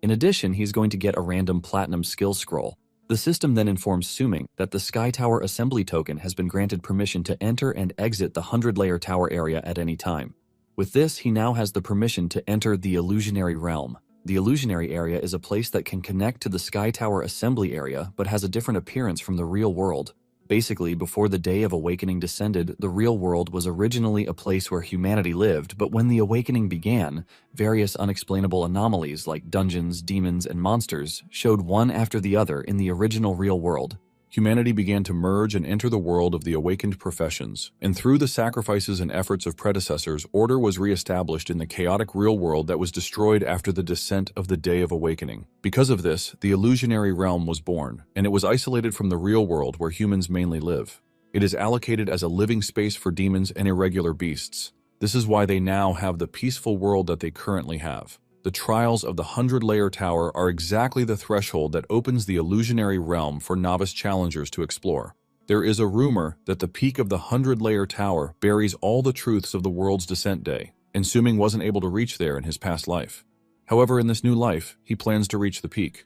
In addition, he's going to get a random platinum skill scroll. The system then informs Suming that the Sky Tower Assembly token has been granted permission to enter and exit the 100-layer tower area at any time. With this, he now has the permission to enter the Illusionary Realm. The Illusionary area is a place that can connect to the Sky Tower Assembly area but has a different appearance from the real world. Basically, before the Day of Awakening descended, the real world was originally a place where humanity lived, but when the Awakening began, various unexplainable anomalies like dungeons, demons, and monsters showed one after the other in the original real world. Humanity began to merge and enter the world of the awakened professions, and through the sacrifices and efforts of predecessors, order was re-established in the chaotic real world that was destroyed after the descent of the Day of Awakening. Because of this, the illusionary realm was born, and it was isolated from the real world where humans mainly live. It is allocated as a living space for demons and irregular beasts. This is why they now have the peaceful world that they currently have. The trials of the 100-layer tower are exactly the threshold that opens the illusionary realm for novice challengers to explore. There is a rumor that the peak of the 100-layer tower buries all the truths of the world's descent day, and Suming wasn't able to reach there in his past life. However, in this new life, he plans to reach the peak.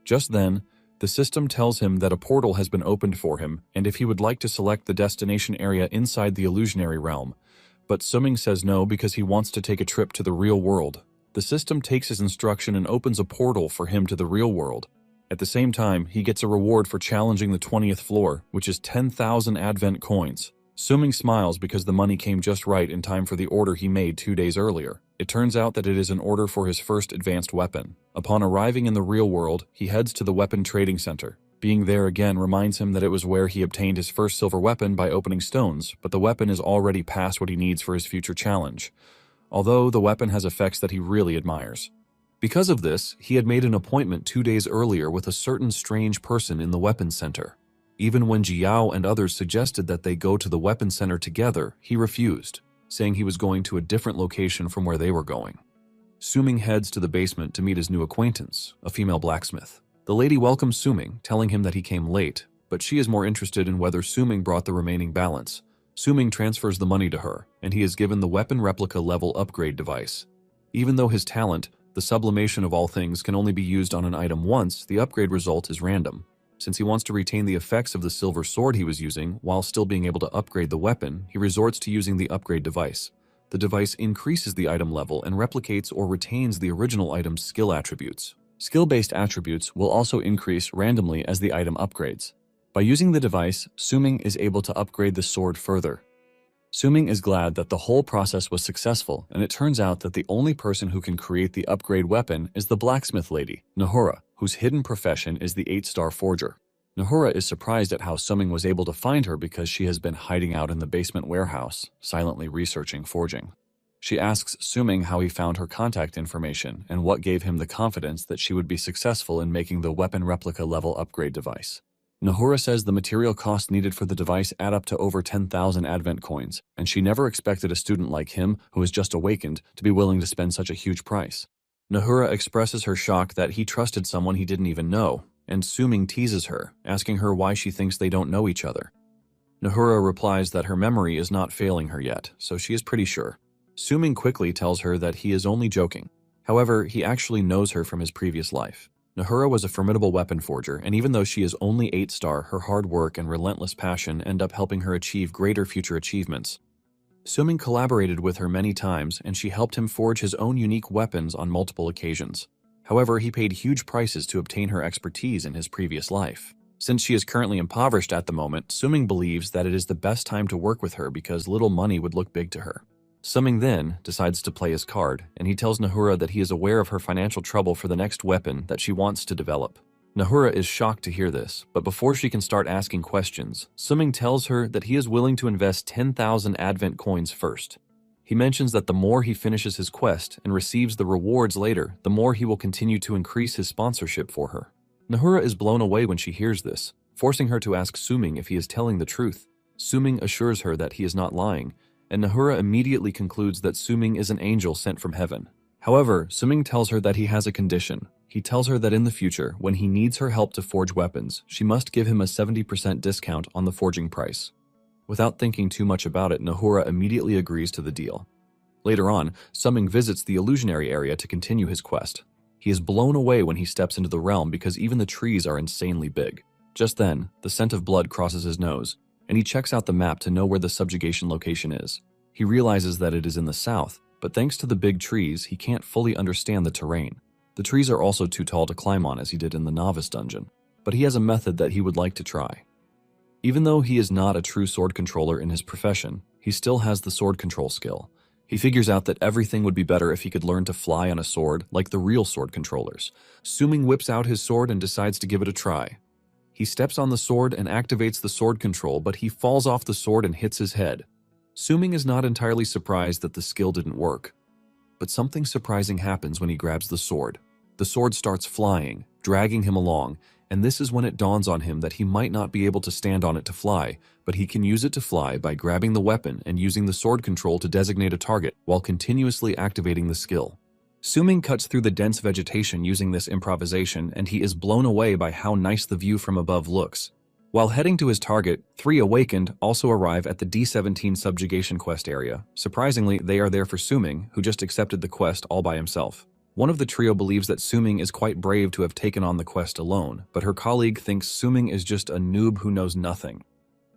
Just then, the system tells him that a portal has been opened for him, and if he would like to select the destination area inside the illusionary realm. But Suming says no because he wants to take a trip to the real world. The system takes his instruction and opens a portal for him to the real world. At the same time, he gets a reward for challenging the 20th floor, which is 10,000 Advent coins. Suming smiles because the money came just right in time for the order he made 2 days earlier. It turns out that it is an order for his first advanced weapon. Upon arriving in the real world, he heads to the weapon trading center. Being there again reminds him that it was where he obtained his first silver weapon by opening stones, but the weapon is already past what he needs for his future challenge, although the weapon has effects that he really admires. Because of this, he had made an appointment 2 days earlier with a certain strange person in the weapons center. Even when Jiao and others suggested that they go to the weapons center together, he refused, saying he was going to a different location from where they were going. Suming heads to the basement to meet his new acquaintance, a female blacksmith. The lady welcomes Suming, telling him that he came late, but she is more interested in whether Suming brought the remaining balance. Suming transfers the money to her, and he is given the weapon replica level upgrade device. Even though his talent, the sublimation of all things, can only be used on an item once, the upgrade result is random. Since he wants to retain the effects of the silver sword he was using, while still being able to upgrade the weapon, he resorts to using the upgrade device. The device increases the item level and replicates or retains the original item's skill attributes. Skill-based attributes will also increase randomly as the item upgrades. By using the device, Suming is able to upgrade the sword further. Suming is glad that the whole process was successful, and it turns out that the only person who can create the upgrade weapon is the blacksmith lady, Nahura, whose hidden profession is the 8-star forger. Nahura is surprised at how Suming was able to find her because she has been hiding out in the basement warehouse, silently researching forging. She asks Suming how he found her contact information and what gave him the confidence that she would be successful in making the weapon replica level upgrade device. Nahura says the material costs needed for the device add up to over 10,000 Advent coins, and she never expected a student like him, who has just awakened, to be willing to spend such a huge price. Nahura expresses her shock that he trusted someone he didn't even know, and Suming teases her, asking her why she thinks they don't know each other. Nahura replies that her memory is not failing her yet, so she is pretty sure. Suming quickly tells her that he is only joking. However, he actually knows her from his previous life. Nahura was a formidable weapon forger, and even though she is only 8-star, her hard work and relentless passion end up helping her achieve greater future achievements. Suming collaborated with her many times, and she helped him forge his own unique weapons on multiple occasions. However, he paid huge prices to obtain her expertise in his previous life. Since she is currently impoverished at the moment, Suming believes that it is the best time to work with her because little money would look big to her. Suming then decides to play his card, and he tells Nahura that he is aware of her financial trouble for the next weapon that she wants to develop. Nahura is shocked to hear this, but before she can start asking questions, Suming tells her that he is willing to invest 10,000 Advent coins first. He mentions that the more he finishes his quest and receives the rewards later, the more he will continue to increase his sponsorship for her. Nahura is blown away when she hears this, forcing her to ask Suming if he is telling the truth. Suming assures her that he is not lying, and Nahura immediately concludes that Suming is an angel sent from heaven. However, Suming tells her that he has a condition. He tells her that in the future, when he needs her help to forge weapons, she must give him a 70% discount on the forging price. Without thinking too much about it, Nahura immediately agrees to the deal. Later on, Suming visits the illusionary area to continue his quest. He is blown away when he steps into the realm because even the trees are insanely big. Just then, the scent of blood crosses his nose, and he checks out the map to know where the subjugation location is. He realizes that it is in the south, but thanks to the big trees, he can't fully understand the terrain. The trees are also too tall to climb on as he did in the novice dungeon, but he has a method that he would like to try. Even though he is not a true sword controller in his profession, he still has the sword control skill. He figures out that everything would be better if he could learn to fly on a sword like the real sword controllers. Suming whips out his sword and decides to give it a try. He steps on the sword and activates the sword control, but he falls off the sword and hits his head. Suming is not entirely surprised that the skill didn't work. But something surprising happens when he grabs the sword. The sword starts flying, dragging him along, and this is when it dawns on him that he might not be able to stand on it to fly, but he can use it to fly by grabbing the weapon and using the sword control to designate a target while continuously activating the skill. Suming cuts through the dense vegetation using this improvisation, and he is blown away by how nice the view from above looks. While heading to his target, 3 Awakened also arrive at the D17 subjugation quest area. Surprisingly, they are there for Suming, who just accepted the quest all by himself. One of the trio believes that Suming is quite brave to have taken on the quest alone, but her colleague thinks Suming is just a noob who knows nothing.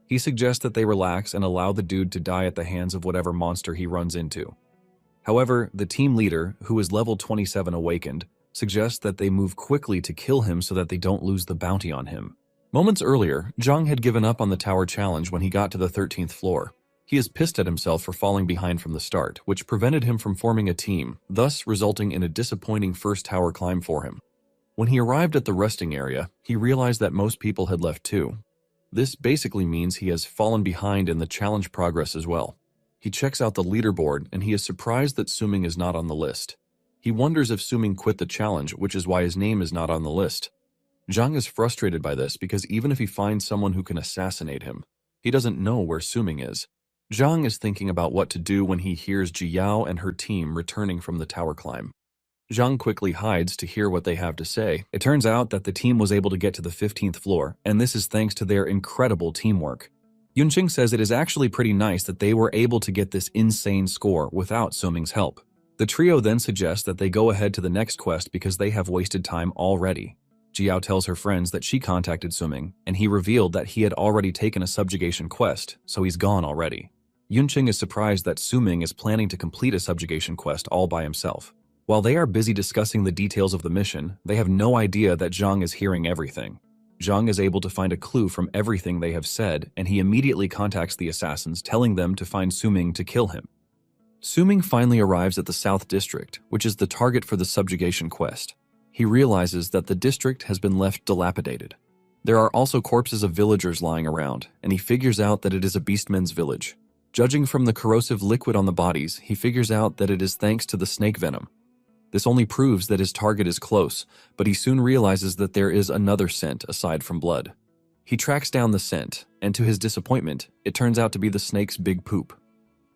He suggests that they relax and allow the dude to die at the hands of whatever monster he runs into. However, the team leader, who is level 27 Awakened, suggests that they move quickly to kill him so that they don't lose the bounty on him. Moments earlier, Zhang had given up on the tower challenge when he got to the 13th floor. He is pissed at himself for falling behind from the start, which prevented him from forming a team, thus resulting in a disappointing first tower climb for him. When he arrived at the resting area, he realized that most people had left too. This basically means he has fallen behind in the challenge progress as well. He checks out the leaderboard, and he is surprised that Suming is not on the list. He wonders if Suming quit the challenge, which is why his name is not on the list. Zhang is frustrated by this because even if he finds someone who can assassinate him, he doesn't know where Suming is. Zhang is thinking about what to do when he hears Jiyao and her team returning from the tower climb. Zhang quickly hides to hear what they have to say. It turns out that the team was able to get to the 15th floor, and this is thanks to their incredible teamwork. Yunqing says it is actually pretty nice that they were able to get this insane score without Suming's help. The trio then suggests that they go ahead to the next quest because they have wasted time already. Jiao tells her friends that she contacted Suming, and he revealed that he had already taken a subjugation quest, so he's gone already. Yunqing is surprised that Suming is planning to complete a subjugation quest all by himself. While they are busy discussing the details of the mission, they have no idea that Zhang is hearing everything. Zhang is able to find a clue from everything they have said, and he immediately contacts the assassins, telling them to find Suming to kill him. Suming finally arrives at the South District, which is the target for the subjugation quest. He realizes that the district has been left dilapidated. There are also corpses of villagers lying around, and he figures out that it is a beastmen's village. Judging from the corrosive liquid on the bodies, he figures out that it is thanks to the snake venom. This only proves that his target is close, but he soon realizes that there is another scent aside from blood. He tracks down the scent, and to his disappointment, it turns out to be the snake's big poop.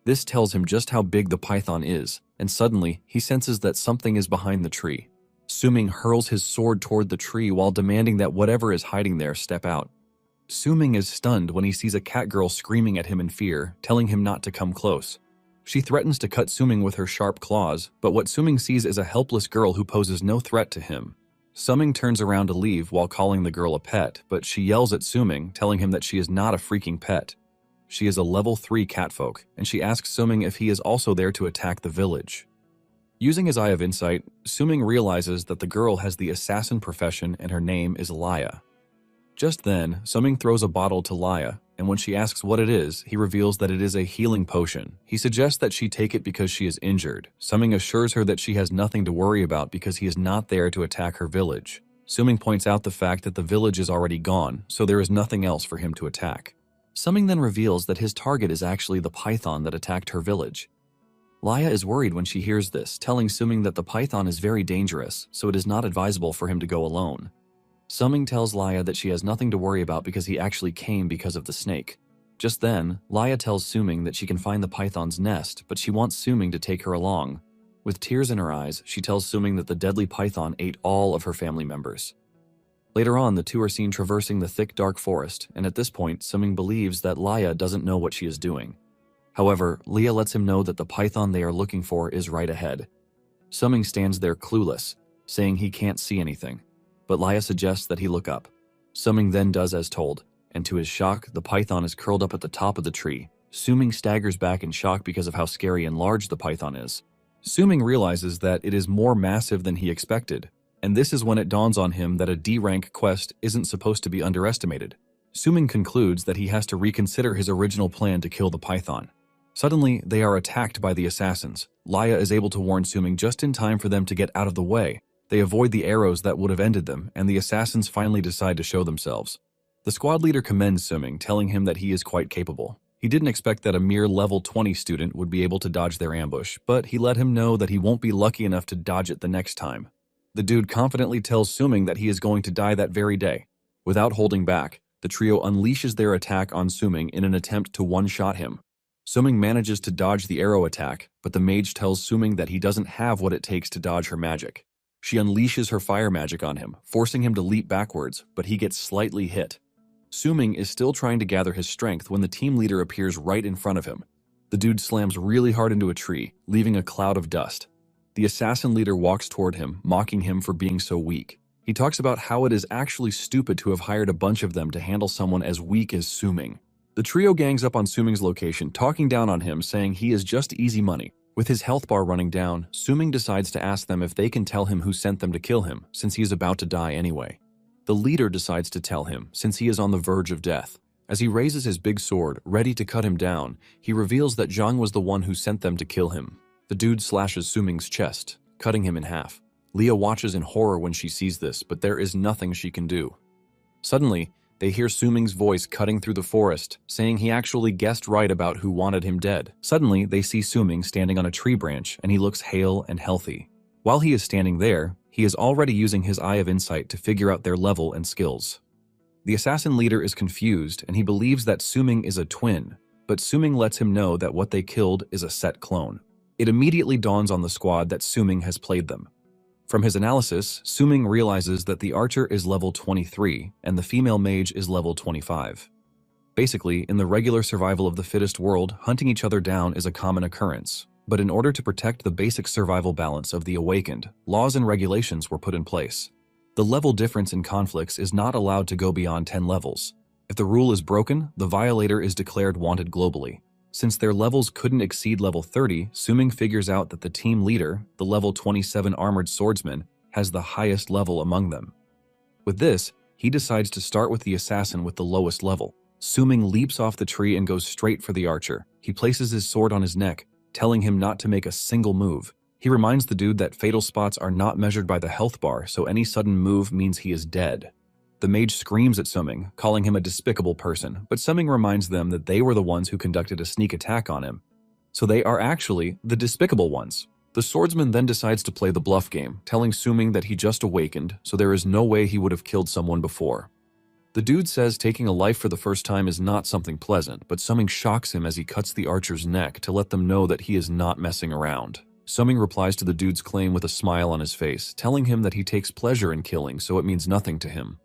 This tells him just how big the python is, and suddenly, he senses that something is behind the tree. Suming hurls his sword toward the tree while demanding that whatever is hiding there step out. Suming is stunned when he sees a cat girl screaming at him in fear, telling him not to come close. She threatens to cut Suming with her sharp claws, but what Suming sees is a helpless girl who poses no threat to him. Suming turns around to leave while calling the girl a pet, but she yells at Suming, telling him that she is not a freaking pet. She is a level 3 catfolk, and she asks Suming if he is also there to attack the village. Using his Eye of Insight, Suming realizes that the girl has the assassin profession and her name is Laya. Just then, Suming throws a bottle to Laya, and when she asks what it is, he reveals that it is a healing potion. He suggests that she take it because she is injured. Suming assures her that she has nothing to worry about because he is not there to attack her village. Suming points out the fact that the village is already gone, so there is nothing else for him to attack. Suming then reveals that his target is actually the python that attacked her village. Laya is worried when she hears this, telling Suming that the python is very dangerous, so it is not advisable for him to go alone. Suming tells Laya that she has nothing to worry about because he actually came because of the snake. Just then, Laya tells Suming that she can find the python's nest, but she wants Suming to take her along. With tears in her eyes, she tells Suming that the deadly python ate all of her family members. Later on, the two are seen traversing the thick, dark forest, and at this point, Suming believes that Laya doesn't know what she is doing. However, Laya lets him know that the python they are looking for is right ahead. Suming stands there clueless, saying he can't see anything, but Laya suggests that he look up. Suming then does as told, and to his shock, the python is curled up at the top of the tree. Suming staggers back in shock because of how scary and large the python is. Suming realizes that it is more massive than he expected, and this is when it dawns on him that a D-rank quest isn't supposed to be underestimated. Suming concludes that he has to reconsider his original plan to kill the python. Suddenly, they are attacked by the assassins. Laya is able to warn Suming just in time for them to get out of the way. They avoid the arrows that would have ended them, and the assassins finally decide to show themselves. The squad leader commends Suming, telling him that he is quite capable. He didn't expect that a mere level 20 student would be able to dodge their ambush, but he let him know that he won't be lucky enough to dodge it the next time. The dude confidently tells Suming that he is going to die that very day. Without holding back, the trio unleashes their attack on Suming in an attempt to one-shot him. Suming manages to dodge the arrow attack, but the mage tells Suming that he doesn't have what it takes to dodge her magic. She unleashes her fire magic on him, forcing him to leap backwards, but he gets slightly hit. Suming is still trying to gather his strength when the team leader appears right in front of him. The dude slams really hard into a tree, leaving a cloud of dust. The assassin leader walks toward him, mocking him for being so weak. He talks about how it is actually stupid to have hired a bunch of them to handle someone as weak as Suming. The trio gangs up on Suming's location, talking down on him, saying he is just easy money. With his health bar running down, Suming decides to ask them if they can tell him who sent them to kill him, since he is about to die anyway. The leader decides to tell him, since he is on the verge of death. As he raises his big sword, ready to cut him down, he reveals that Zhang was the one who sent them to kill him. The dude slashes Suming's chest, cutting him in half. Leah watches in horror when she sees this, but there is nothing she can do. Suddenly, they hear Suming's voice cutting through the forest, saying he actually guessed right about who wanted him dead. Suddenly, they see Suming standing on a tree branch, and he looks hale and healthy. While he is standing there, he is already using his Eye of Insight to figure out their level and skills. The assassin leader is confused, and he believes that Suming is a twin, but Suming lets him know that what they killed is a set clone. It immediately dawns on the squad that Suming has played them. From his analysis, Suming realizes that the archer is level 23 and the female mage is level 25. Basically, in the regular survival of the fittest world, hunting each other down is a common occurrence. But in order to protect the basic survival balance of the Awakened, laws and regulations were put in place. The level difference in conflicts is not allowed to go beyond 10 levels. If the rule is broken, the violator is declared wanted globally. Since their levels couldn't exceed level 30, Suming figures out that the team leader, the level 27 armored swordsman, has the highest level among them. With this, he decides to start with the assassin with the lowest level. Suming leaps off the tree and goes straight for the archer. He places his sword on his neck, telling him not to make a single move. He reminds the dude that fatal spots are not measured by the health bar, so any sudden move means he is dead. The mage screams at Suming, calling him a despicable person, but Suming reminds them that they were the ones who conducted a sneak attack on him. So they are actually the despicable ones. The swordsman then decides to play the bluff game, telling Suming that he just awakened, so there is no way he would have killed someone before. The dude says taking a life for the first time is not something pleasant, but Summing shocks him as he cuts the archer's neck to let them know that he is not messing around. Summing replies to the dude's claim with a smile on his face, telling him that he takes pleasure in killing, so it means nothing to him.